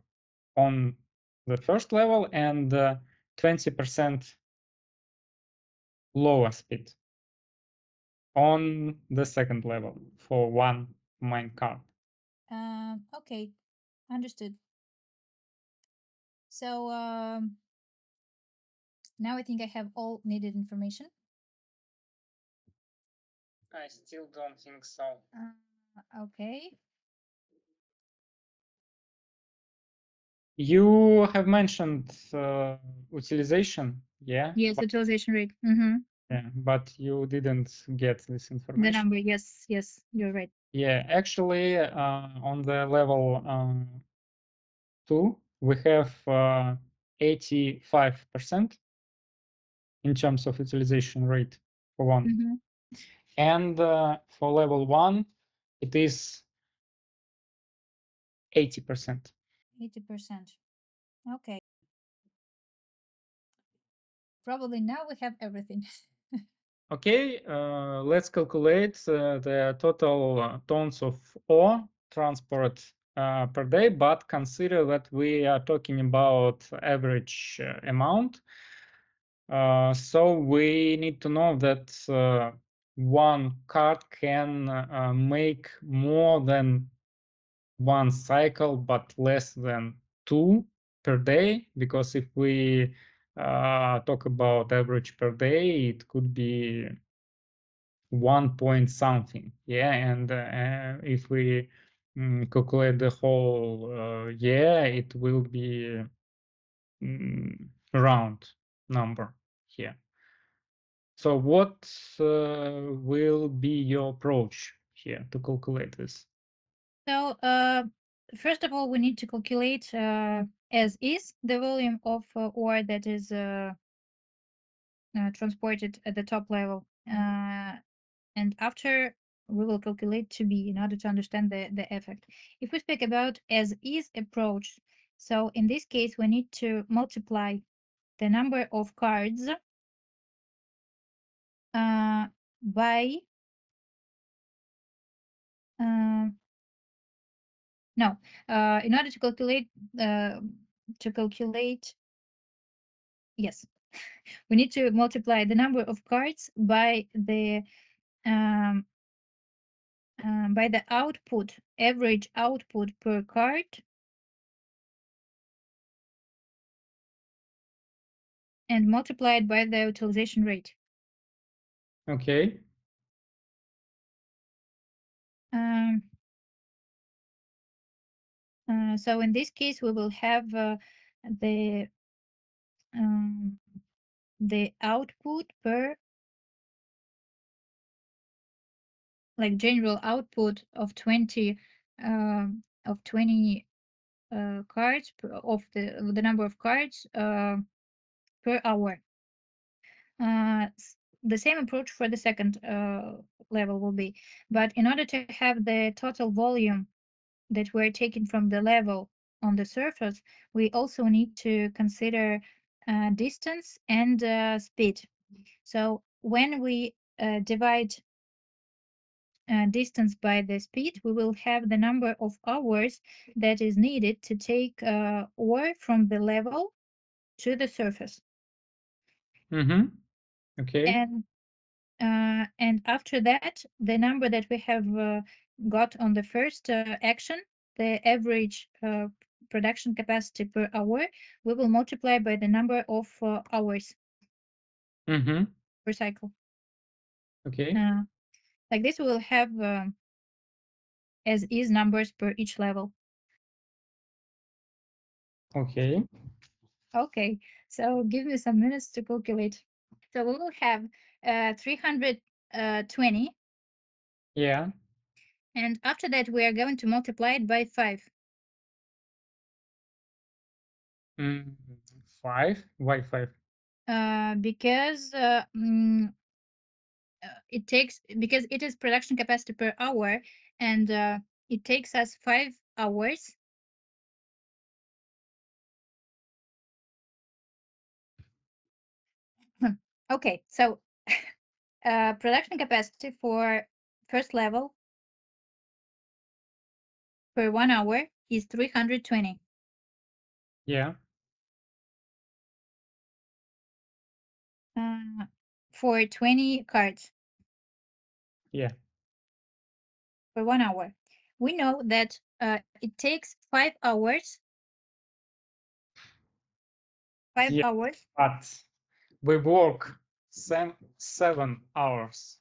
Speaker 2: on the first level and 20% lower speed on the second level for one mine car.
Speaker 3: Okay, understood. So now I think I have all needed information.
Speaker 2: I still don't think so.
Speaker 3: Okay.
Speaker 2: You have mentioned utilization, yeah?
Speaker 3: Yes, utilization rate. Mm-hmm.
Speaker 2: Yeah, but you didn't get this information.
Speaker 3: The number, yes, you're right.
Speaker 2: Yeah, actually, on the level 2, we have 85% in terms of utilization rate for one.
Speaker 3: Mm-hmm.
Speaker 2: And for level 1, it is 80%.
Speaker 3: 80%. Okay. Probably now we have everything.
Speaker 2: Okay, let's calculate the total tons of ore transport per day, but consider that we are talking about average amount. So we need to know that one cart can make more than one cycle, but less than 2 per day, because if we talk about average per day, it could be 1 point something, yeah, and if we calculate the whole year, it will be round number here. So what will be your approach here to calculate this?
Speaker 3: So, first of all, we need to calculate as is the volume of ore that is transported at the top level. And after we will calculate to be in order to understand the effect. If we speak about as is approach, so in this case, we need to multiply the number of cards by no, in order to calculate, yes, we need to multiply the number of cards by the output, average output per card, and multiply it by the utilization rate.
Speaker 2: Okay.
Speaker 3: So in this case, we will have the output per, like, general output of 20 cards of the number of cards per hour. the same approach for the second level will be. But in order to have the total volume that we're taking from the level on the surface, we also need to consider distance and speed. So when we divide distance by the speed, we will have the number of hours that is needed to take ore from the level to the surface.
Speaker 2: Mm-hmm. Okay.
Speaker 3: And after that, the number that we have got on the first action, the average production capacity per hour, we will multiply by the number of hours
Speaker 2: Mm-hmm.
Speaker 3: per cycle.
Speaker 2: Okay.
Speaker 3: Like this, we will have as is numbers per each level.
Speaker 2: Okay.
Speaker 3: Okay, so give me some minutes to calculate. So we will have 320,
Speaker 2: Yeah.
Speaker 3: and after that we are going to multiply it by 5.
Speaker 2: 5. Why 5?
Speaker 3: Because it takes, because it is production capacity per hour, and it takes us 5 hours okay, so production capacity for first level per 1 hour is 320.
Speaker 2: Yeah.
Speaker 3: For 20 cards
Speaker 2: Yeah.
Speaker 3: for 1 hour. We know that it takes 5 hours. 5
Speaker 2: Yeah.
Speaker 3: hours.
Speaker 2: But we work 7 hours.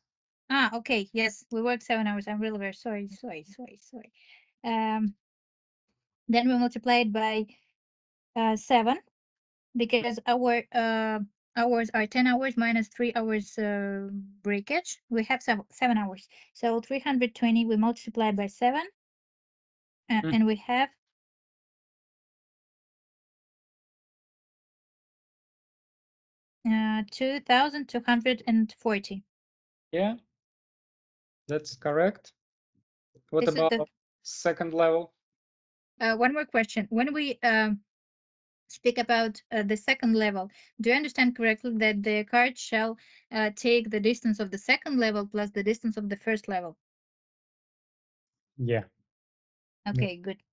Speaker 3: Okay, yes, we work 7 hours. I'm really very sorry. Then we multiply it by 7, because our hours are 10 hours minus 3 hours breakage. We have 7 hours. So 320 we multiply by 7, and we have 2,240.
Speaker 2: Yeah. That's correct. What
Speaker 3: This is
Speaker 2: about
Speaker 3: the
Speaker 2: second level?
Speaker 3: one more question. When we speak about the second level, do you understand correctly that the card shall take the distance of the second level plus the distance of the first level?
Speaker 2: Yeah.
Speaker 3: Okay, good.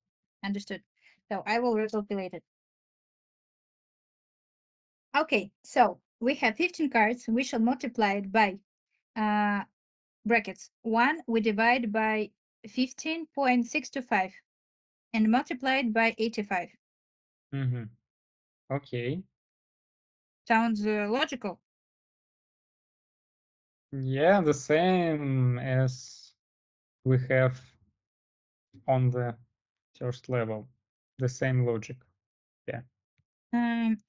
Speaker 3: Understood. So I will recalculate it. Okay, so we have 15 cards. We shall multiply it by brackets. 1, we divide by 15.625 and multiply it by 85.
Speaker 2: Mm-hmm. Okay.
Speaker 3: Sounds logical.
Speaker 2: Yeah, the same as we have on the first level. The same logic. Yeah.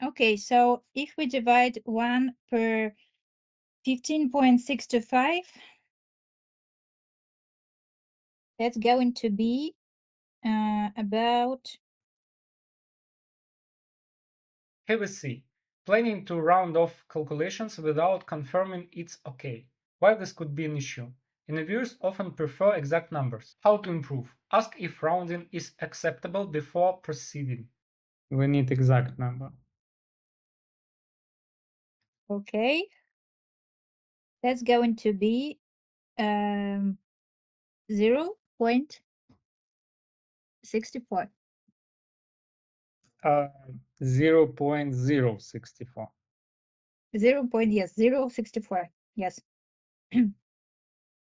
Speaker 3: Okay, so if we divide 1 per 15.625, that's going to be about
Speaker 1: Have a C. Planning to round off calculations without confirming it's okay. Why this could be an issue? Interviewers often prefer exact numbers. How to improve? Ask if rounding is acceptable before proceeding.
Speaker 2: We need exact number.
Speaker 3: okay. That's going to be 0.64.
Speaker 2: 0.064.
Speaker 3: 0.64. Yes.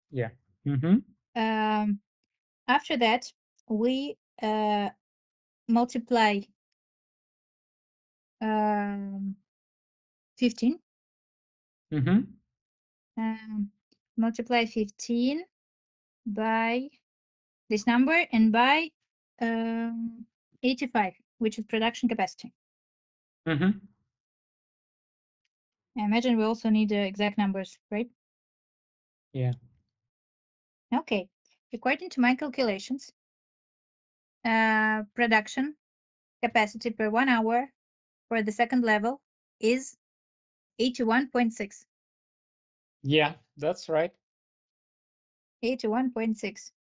Speaker 2: Yeah. Mm-hmm.
Speaker 3: After that, we multiply 15.
Speaker 2: Mm-hmm.
Speaker 3: Multiply 15 by this number and by 85, which is production capacity.
Speaker 2: Mm-hmm.
Speaker 3: I imagine we also need the exact numbers, right?
Speaker 2: Yeah.
Speaker 3: Okay. According to my calculations, production capacity per 1 hour for the second level is 81.6.
Speaker 2: Yeah, that's right.
Speaker 3: 81.6.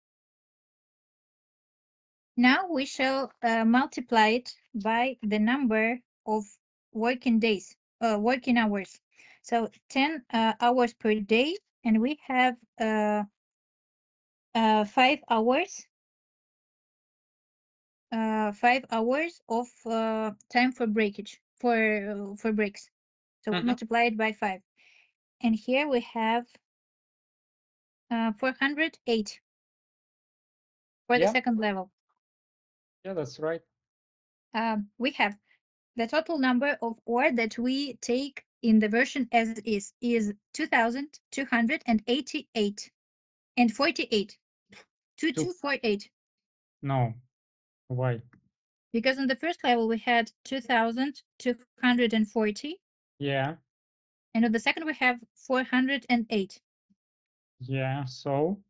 Speaker 3: Now we shall multiply it by the number of working days, working hours. So 10 hours per day, and we have 5 hours. 5 hours of time for breakage for breaks. So we
Speaker 2: Mhm.
Speaker 3: multiply it by 5, and here we have 408 for the
Speaker 2: Yeah,
Speaker 3: second level.
Speaker 2: yeah, that's right.
Speaker 3: We have the total number of ore that we take in the version as is 2,288 and 48. 2248.
Speaker 2: No, why?
Speaker 3: Because in the first level we had 2,240,
Speaker 2: Yeah,
Speaker 3: and on the second we have 408.
Speaker 2: yeah. So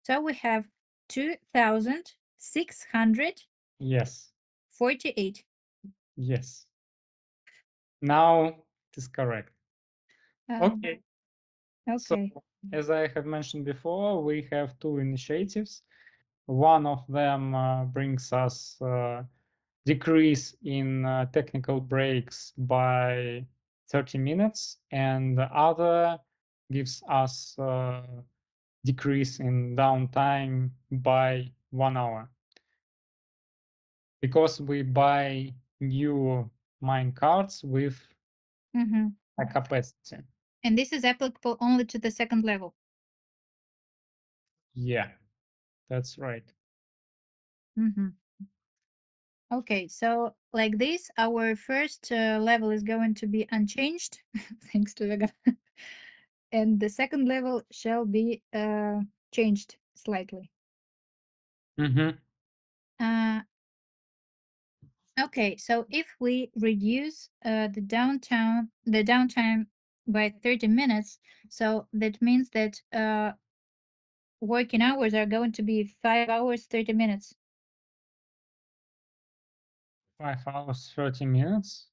Speaker 3: So we have 2,648.
Speaker 2: yes, yes. Now it is correct. Okay. So
Speaker 3: Okay.
Speaker 2: as I have mentioned before, we have two initiatives. One of them brings us decrease in technical breaks by 30 minutes, and the other gives us decrease in downtime by 1 hour. Because we buy new mine cards with
Speaker 3: Mm-hmm.
Speaker 2: a capacity.
Speaker 3: And this is applicable only to the second level.
Speaker 2: Yeah, that's right.
Speaker 3: Mm-hmm. Okay, so like this, our first level is going to be unchanged, thanks to the and the second level shall be changed slightly.
Speaker 2: Mm-hmm.
Speaker 3: Uh, okay, so if we reduce the downtime by 30 minutes, so that means that working hours are going to be 5 hours 30 minutes.
Speaker 2: 5 hours, 30 minutes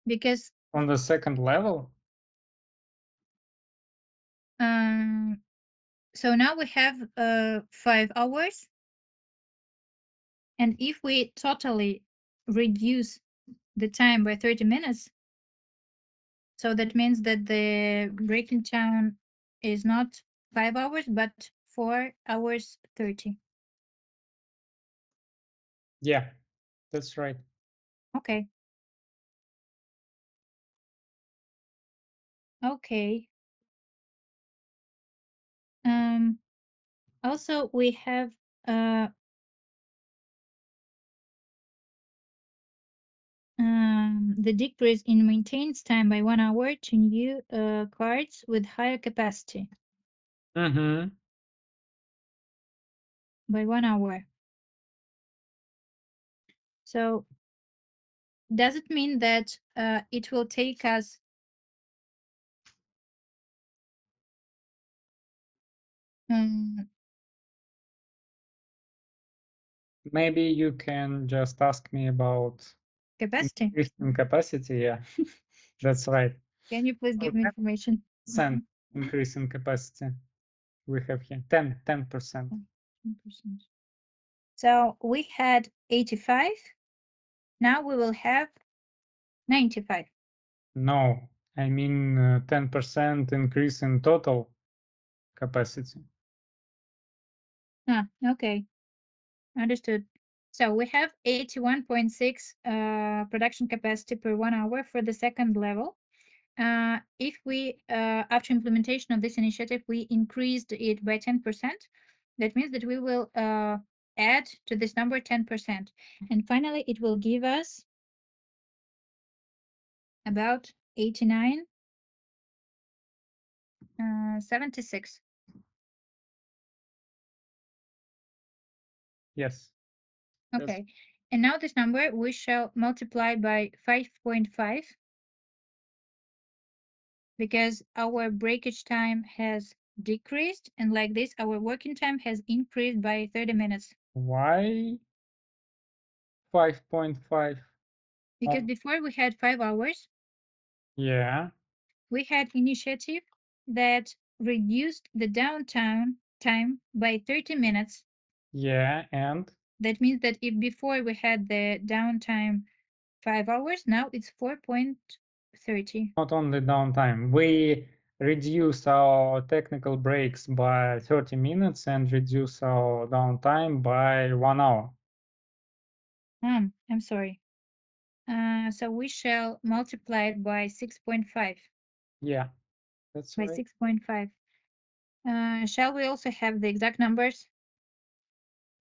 Speaker 3: Because
Speaker 2: on the second level.
Speaker 3: so now we have 5 hours, and if we totally reduce the time by 30 minutes, so that means that the breaking time is not 5 hours but 4 hours 30.
Speaker 2: Yeah, that's right.
Speaker 3: Okay. Okay. Also we have the decrease in maintenance time by 1 hour to new cards with higher capacity
Speaker 2: Mm-hmm.
Speaker 3: by 1 hour. So does it mean that it will take us
Speaker 2: Maybe you can just ask me about
Speaker 3: capacity?
Speaker 2: increasing capacity. Yeah, that's right.
Speaker 3: Can you please
Speaker 2: So
Speaker 3: give me information?
Speaker 2: 10% increase in capacity we have here. 10%.
Speaker 3: 10%. So we had 85. Now we will have 95.
Speaker 2: No, I mean 10% increase in total capacity.
Speaker 3: Okay. Understood. So we have 81.6 production capacity per 1 hour for the second level. If we, after implementation of this initiative, we increased it by 10%, that means that we will add to this number 10%. And finally, it will give us about 89, 76.
Speaker 2: Yes.
Speaker 3: Okay. And now this number we shall multiply by 5.5 because our breakage time has decreased, and like this, our working time has increased by 30 minutes.
Speaker 2: Why 5.5?
Speaker 3: Because before we had 5 hours,
Speaker 2: Yeah.
Speaker 3: we had initiative that reduced the downtime time by 30 minutes.
Speaker 2: Yeah, and
Speaker 3: That means that if before we had the downtime 5 hours, now it's 4.30.
Speaker 2: not only downtime, we reduce our technical breaks by 30 minutes and reduce our downtime by 1 hour.
Speaker 3: I'm sorry. So we shall multiply it by 6.5.
Speaker 2: Yeah, that's
Speaker 3: By
Speaker 2: right.
Speaker 3: 6.5. Shall we also have the exact numbers?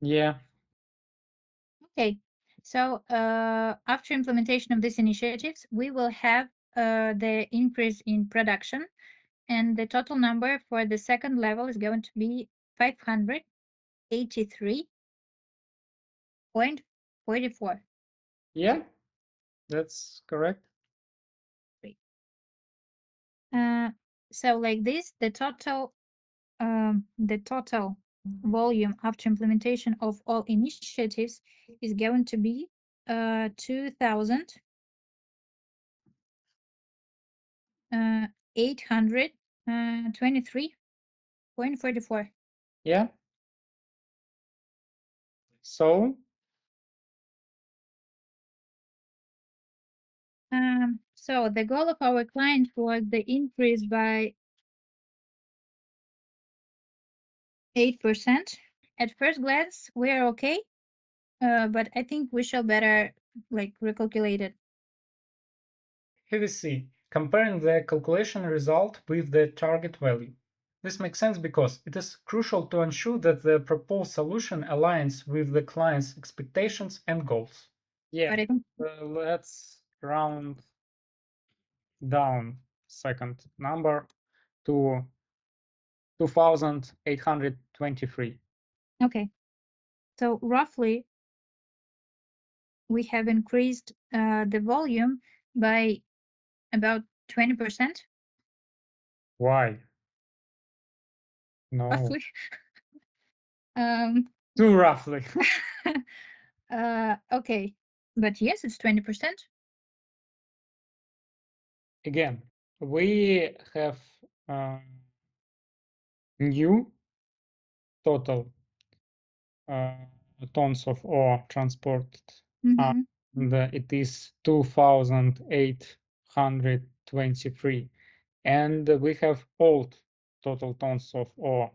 Speaker 2: Yeah,
Speaker 3: Okay. So after implementation of these initiatives, we will have the increase in production, and the total number for the second level is going to be 583.44.
Speaker 2: yeah, that's correct.
Speaker 3: So like this, the total volume after implementation of all initiatives is going to be 2,823.44.
Speaker 2: Yeah. So
Speaker 3: So the goal of our client was the increase by 8%. At first glance, we are okay, but I think we shall better recalculate it.
Speaker 1: Here we see, comparing the calculation result with the target value. This makes sense because it is crucial to ensure that the proposed solution aligns with the client's expectations and goals.
Speaker 2: yeah,
Speaker 3: But I think
Speaker 2: let's round down second number to 2,823.
Speaker 3: okay. So roughly, we have increased the volume by about 20%,
Speaker 2: Why? No,
Speaker 3: roughly. Um,
Speaker 2: too roughly.
Speaker 3: okay, but yes, it's 20%.
Speaker 2: Again, we have new total tons of ore transported.
Speaker 3: Mhm.
Speaker 2: And it is 2,823. And we have old total tons of ore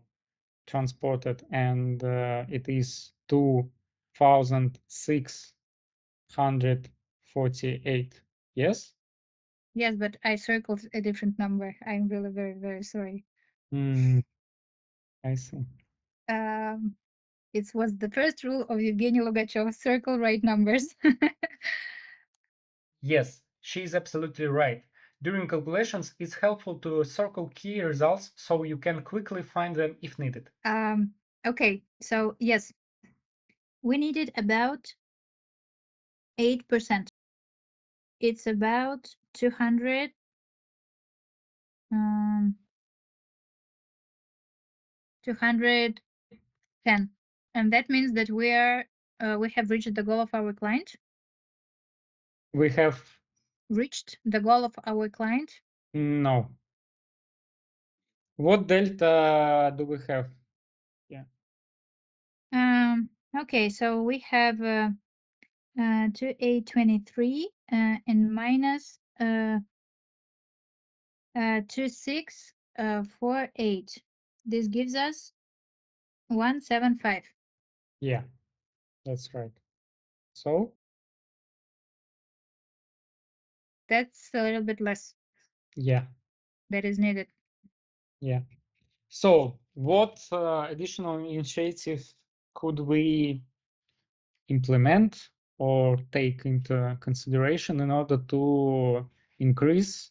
Speaker 2: transported, and it is 2,648. Yes?
Speaker 3: Yes, but I circled a different number. I'm really very, very sorry.
Speaker 2: I see.
Speaker 3: It was the first rule of Evgeny Logachev, circle right numbers.
Speaker 1: Yes, she is absolutely right. During calculations, it's helpful to circle key results so you can quickly find them if needed.
Speaker 3: Okay, so yes, we needed about 8%. It's about 200. 210, and that means that we have reached the goal of our client.
Speaker 2: We have
Speaker 3: Reached the goal of our client.
Speaker 2: no. What delta do we have? Yeah.
Speaker 3: Okay, so we have 2,823 and minus 2,648. This gives us 175.
Speaker 2: Yeah, that's right. So
Speaker 3: That's a little bit less
Speaker 2: yeah,
Speaker 3: that is needed.
Speaker 2: yeah. So what additional initiatives could we implement or take into consideration in order to increase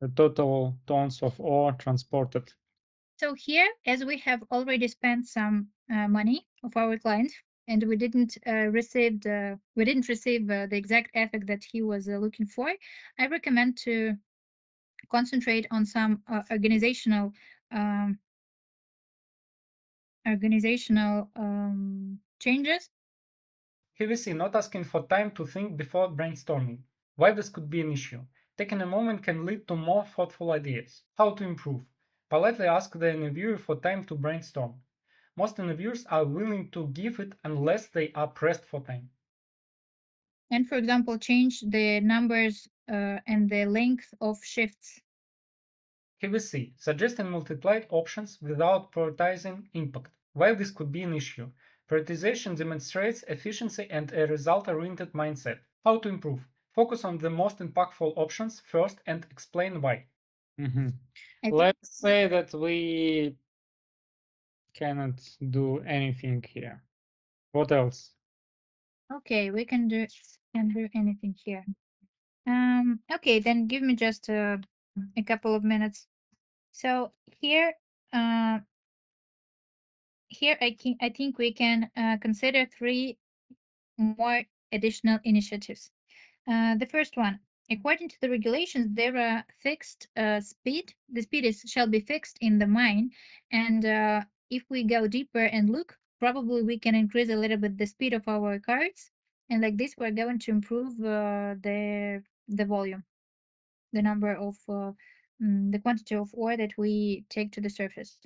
Speaker 2: the total tons of ore transported?
Speaker 3: So here, as we have already spent some money of our client, and we didn't receive the exact effect that he was looking for, I recommend to concentrate on some organizational changes.
Speaker 1: Here we see not asking for time to think before brainstorming. Why this could be an issue? Taking a moment can lead to more thoughtful ideas. How to improve? Politely ask the interviewer for time to brainstorm. Most interviewers are willing to give it unless they are pressed for time.
Speaker 3: And for example, change the numbers and the length of shifts.
Speaker 1: KVC, suggesting multiplied options without prioritizing impact. While this could be an issue, prioritization demonstrates efficiency and a result-oriented mindset. How to improve? Focus on the most impactful options first and explain why.
Speaker 2: Let's say that we cannot do anything here. What else?
Speaker 3: Okay, we can do anything here. Okay, then give me just a couple of minutes. So here, I think we can consider 3 more additional initiatives. The first one, according to the regulations, there are fixed speed. The speed shall be fixed in the mine, and if we go deeper and look, probably we can increase a little bit the speed of our carts, and like this, we're going to improve the volume, the number of the quantity of ore that we take to the surface.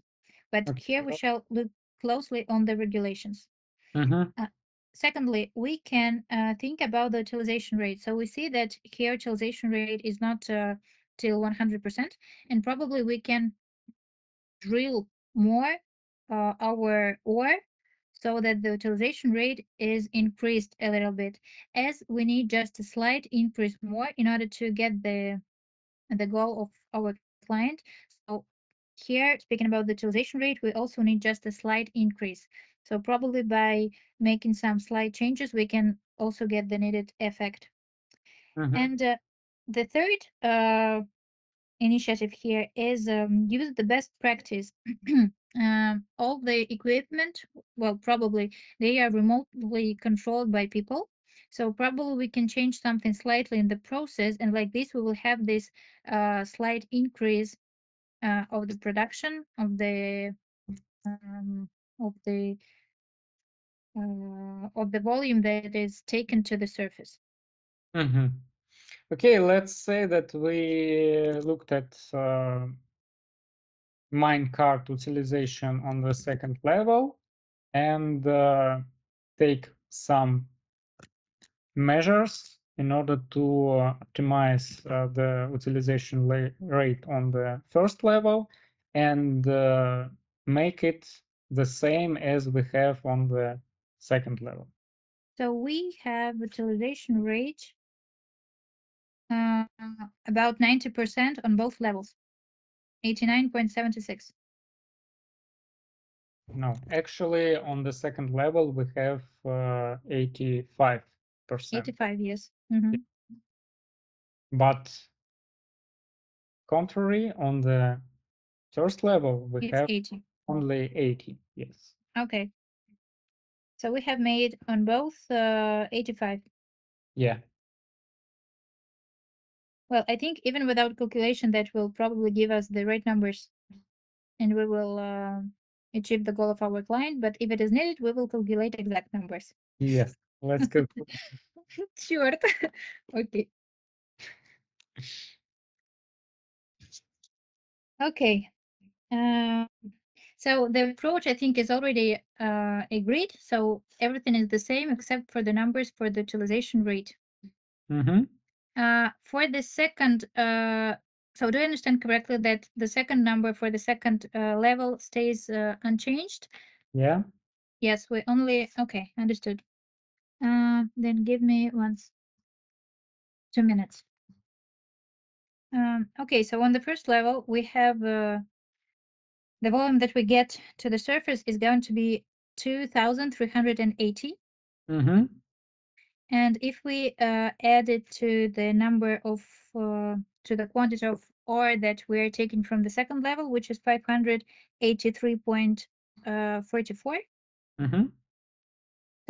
Speaker 3: But here we shall look closely on the regulations. Secondly, we can think about the utilization rate. So we see that here utilization rate is not till 100%, and probably we can drill more our ore so that the utilization rate is increased a little bit, as we need just a slight increase more in order to get the goal of our client. So here, speaking about the utilization rate, we also need just a slight increase. So probably by making some slight changes, we can also get the needed effect. And the third initiative here is use the best practice. All the equipment, well, probably they are remotely controlled by people. So probably we can change something slightly in the process, and like this, we will have this slight increase of the production of the of the volume that is taken to the surface.
Speaker 2: Okay, let's say that we looked at minecart utilization on the second level and take some measures in order to optimize the utilization rate on the first level and make it the same as we have on the second level.
Speaker 3: So we have utilization rate about 90% on both levels, 89.76.
Speaker 2: No, actually on the second level we have 85%.
Speaker 3: 85, yes.
Speaker 2: But contrary, on the first level we
Speaker 3: It's
Speaker 2: have
Speaker 3: 80.
Speaker 2: only 80. Yes.
Speaker 3: Okay. So we have made on both 85.
Speaker 2: Yeah.
Speaker 3: Well, I think even without calculation, that will probably give us the right numbers, and we will achieve the goal of our client. But if it is needed, we will calculate exact numbers.
Speaker 2: Yes. Let's go.
Speaker 3: Sure. Okay. Okay. So the approach, I think, is already agreed. So everything is the same except for the numbers for the utilization rate. For the second, so do I understand correctly that the second number for the second level stays unchanged?
Speaker 2: Yeah.
Speaker 3: Yes, we only, okay, understood. Then give me 2 minutes. Okay, so on the first level, we have the volume that we get to the surface is going to be 2,380. And if we add it to the number of, to the quantity of ore that we're taking from the second level, which is 583.44.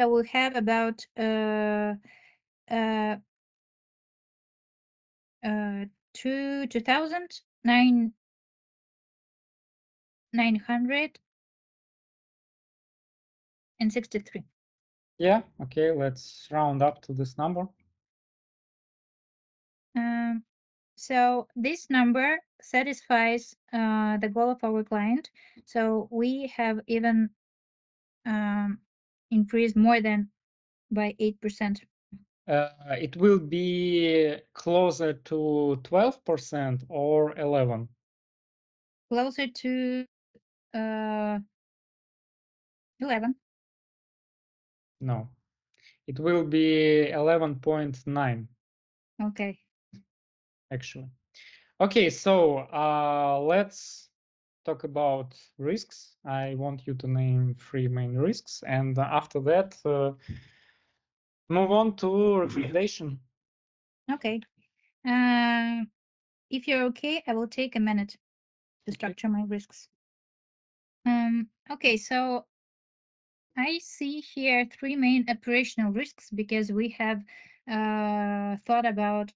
Speaker 3: So we'll have about 2,963.
Speaker 2: Yeah. Okay. Let's round up to this number.
Speaker 3: So this number satisfies the goal of our client. So we have even increased more than by 8%.
Speaker 2: It will be closer to 12% or 11.
Speaker 3: Closer to 11.
Speaker 2: No, it will be 11.9
Speaker 3: Okay.
Speaker 2: actually. Okay, so let's talk about risks. I want you to name 3 main risks, and after that, move on to recommendation.
Speaker 3: Okay. If you're okay, I will take a minute to structure my risks. Okay, so I see here 3 main operational risks because we have thought about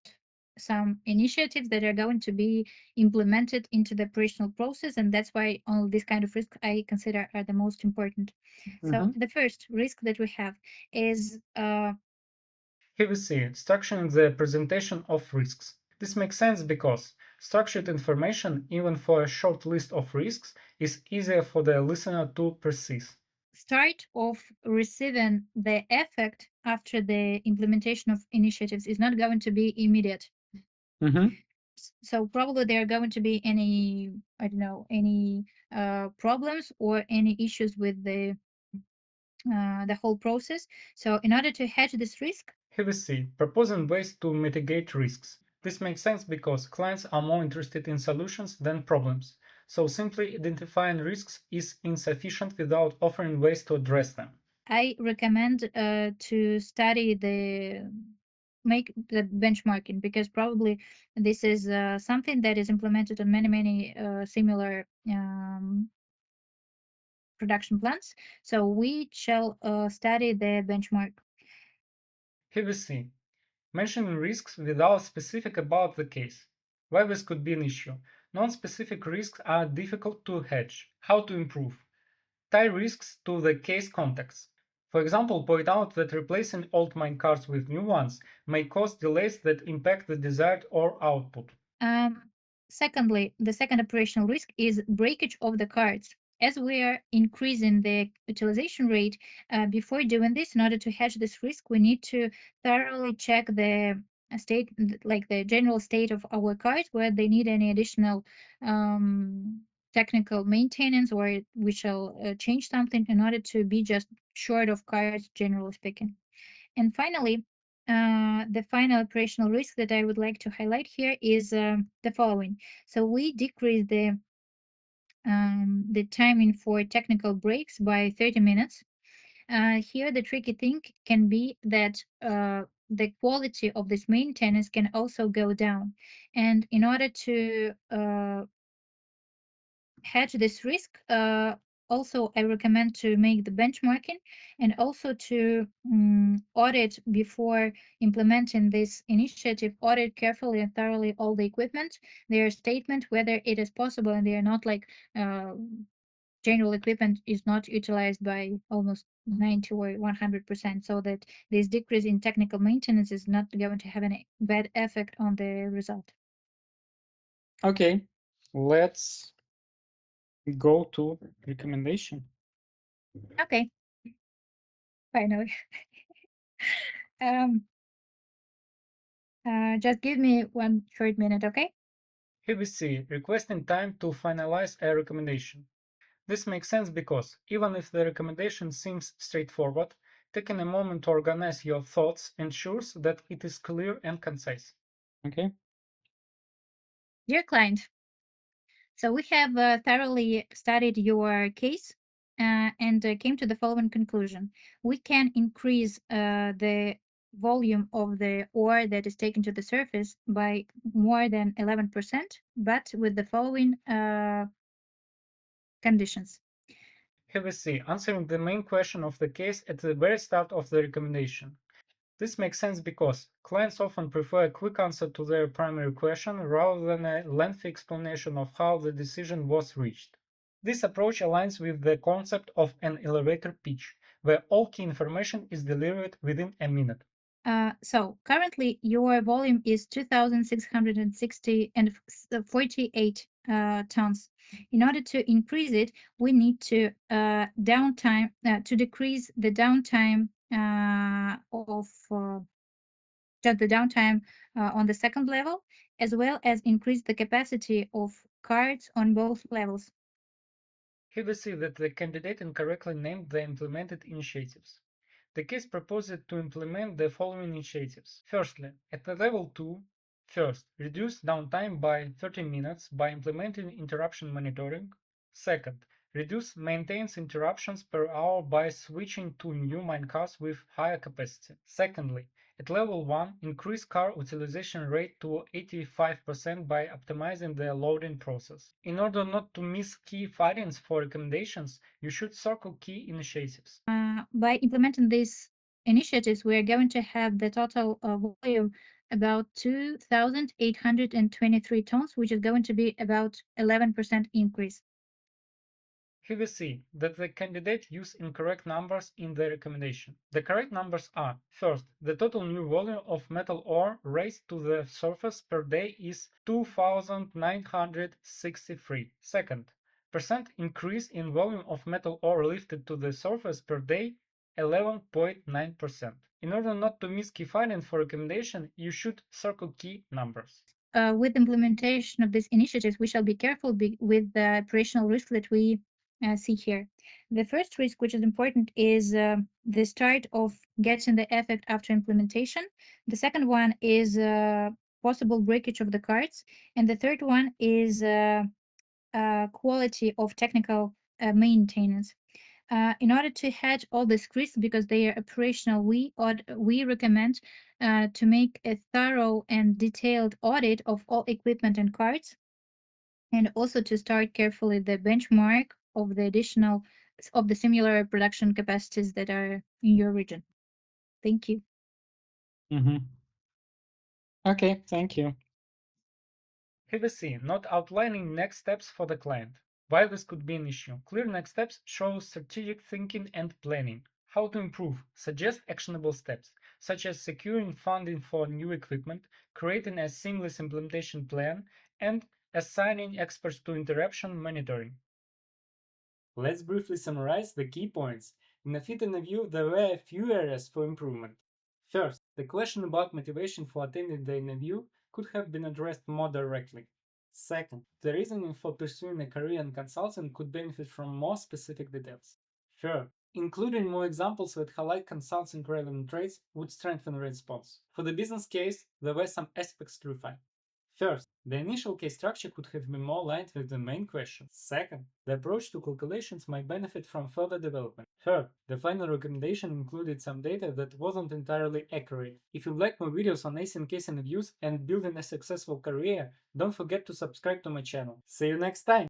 Speaker 3: some initiatives that are going to be implemented into the operational process, and that's why all these kind of risks I consider are the most important. So the first risk that we have is
Speaker 1: Here we see structuring the presentation of risks. This makes sense because structured information, even for a short list of risks, is easier for the listener to perceive.
Speaker 3: start of receiving the effect after the implementation of initiatives is not going to be immediate. So probably there are going to be any, I don't know, any problems or any issues with the whole process. So in order to hedge this risk,
Speaker 1: Here we see proposing ways to mitigate risks. This makes sense because clients are more interested in solutions than problems. So simply identifying risks is insufficient without offering ways to address them.
Speaker 3: I recommend to study make the benchmarking, because probably this is something that is implemented on many similar production plants. So we shall study the benchmark.
Speaker 1: Here we see mentioning risks without specific about the case. Why this could be an issue. Non-specific risks are difficult to hedge. How to improve? Tie risks to the case context. For example, point out that replacing old minecarts with new ones may cause delays that impact the desired ore output.
Speaker 3: Secondly, the second operational risk is breakage of the cards. As we are increasing the utilization rate, before doing this, in order to hedge this risk, we need to thoroughly check the state, like the general state of our cards, where they need any additional technical maintenance, or we shall change something in order to be just short of cards, generally speaking. And finally, the final operational risk that I would like to highlight here is the following. So we decrease the timing for technical breaks by 30 minutes. Here, the tricky thing can be that the quality of this maintenance can also go down. And in order to hedge this risk, also I recommend to make the benchmarking and also to audit before implementing this initiative, audit carefully and thoroughly all the equipment, their statement, whether it is possible, and they are not like general equipment is not utilized by almost 90 or 100%, so that this decrease in technical maintenance is not going to have any bad effect on the result.
Speaker 2: Okay, let's go to recommendation.
Speaker 3: Okay. Finally. Just give me 1 short minute, okay?
Speaker 1: Here we see requesting time to finalize a recommendation. This makes sense because even if the recommendation seems straightforward, taking a moment to organize your thoughts ensures that it is clear and concise.
Speaker 2: Okay.
Speaker 3: Dear client, so we have thoroughly studied your case and came to the following conclusion. We can increase the volume of the ore that is taken to the surface by more than 11%, but with the following conditions.
Speaker 1: Here we see answering the main question of the case at the very start of the recommendation. This makes sense because clients often prefer a quick answer to their primary question rather than a lengthy explanation of how the decision was reached. This approach aligns with the concept of an elevator pitch, where all key information is delivered within a minute.
Speaker 3: So currently your volume is 2,660 and 48 tons. In order to increase it, we need to decrease the downtime of just the downtime on the second level, as well as increase the capacity of cards on both levels.
Speaker 1: Here we see that the candidate incorrectly named the implemented initiatives. The case proposed to implement the following initiatives. Firstly, at the level 2, first, reduce downtime by 30 minutes by implementing interruption monitoring. Second, reduce maintenance interruptions per hour by switching to new minecars with higher capacity. Secondly, at level 1, increase car utilization rate to 85% by optimizing the loading process. In order not to miss key findings for recommendations, you should circle key initiatives.
Speaker 3: By implementing these initiatives, we are going to have the total volume about 2,823 tons, which is going to be about 11% increase.
Speaker 1: Here we see that the candidate used incorrect numbers in the recommendation. The correct numbers are: first, the total new volume of metal ore raised to the surface per day is 2,963. Second, percent increase in volume of metal ore lifted to the surface per day, 11.9%. In order not to miss key finding for recommendation, you should circle key numbers.
Speaker 3: With implementation of these initiatives, we shall be careful with the operational risk that we see here. The first risk, which is important, is the start of getting the effect after implementation. The second one is possible breakage of the cards. And the third one is quality of technical maintenance. In order to hedge all these risks, because they are operational, we recommend to make a thorough and detailed audit of all equipment and cards, and also to start carefully the benchmark of the similar production capacities that are in your region. Thank you.
Speaker 2: Okay, thank you.
Speaker 1: Here we see not outlining next steps for the client. Why this could be an issue. Clear next steps show strategic thinking and planning. How to improve. Suggest actionable steps, such as securing funding for new equipment, creating a seamless implementation plan, and assigning experts to interruption monitoring. Let's briefly summarize the key points. In a fit interview, there were a few areas for improvement. First, the question about motivation for attending the interview could have been addressed more directly. Second, the reasoning for pursuing a career in consulting could benefit from more specific details. Third, including more examples that highlight consulting relevant traits would strengthen the response. For the business case, there were some aspects to refine. First, the initial case structure could have been more aligned with the main question. Second, the approach to calculations might benefit from further development. Third, the final recommendation included some data that wasn't entirely accurate. If you'd like more videos on acing case interviews and building a successful career, don't forget to subscribe to my channel. See you next time!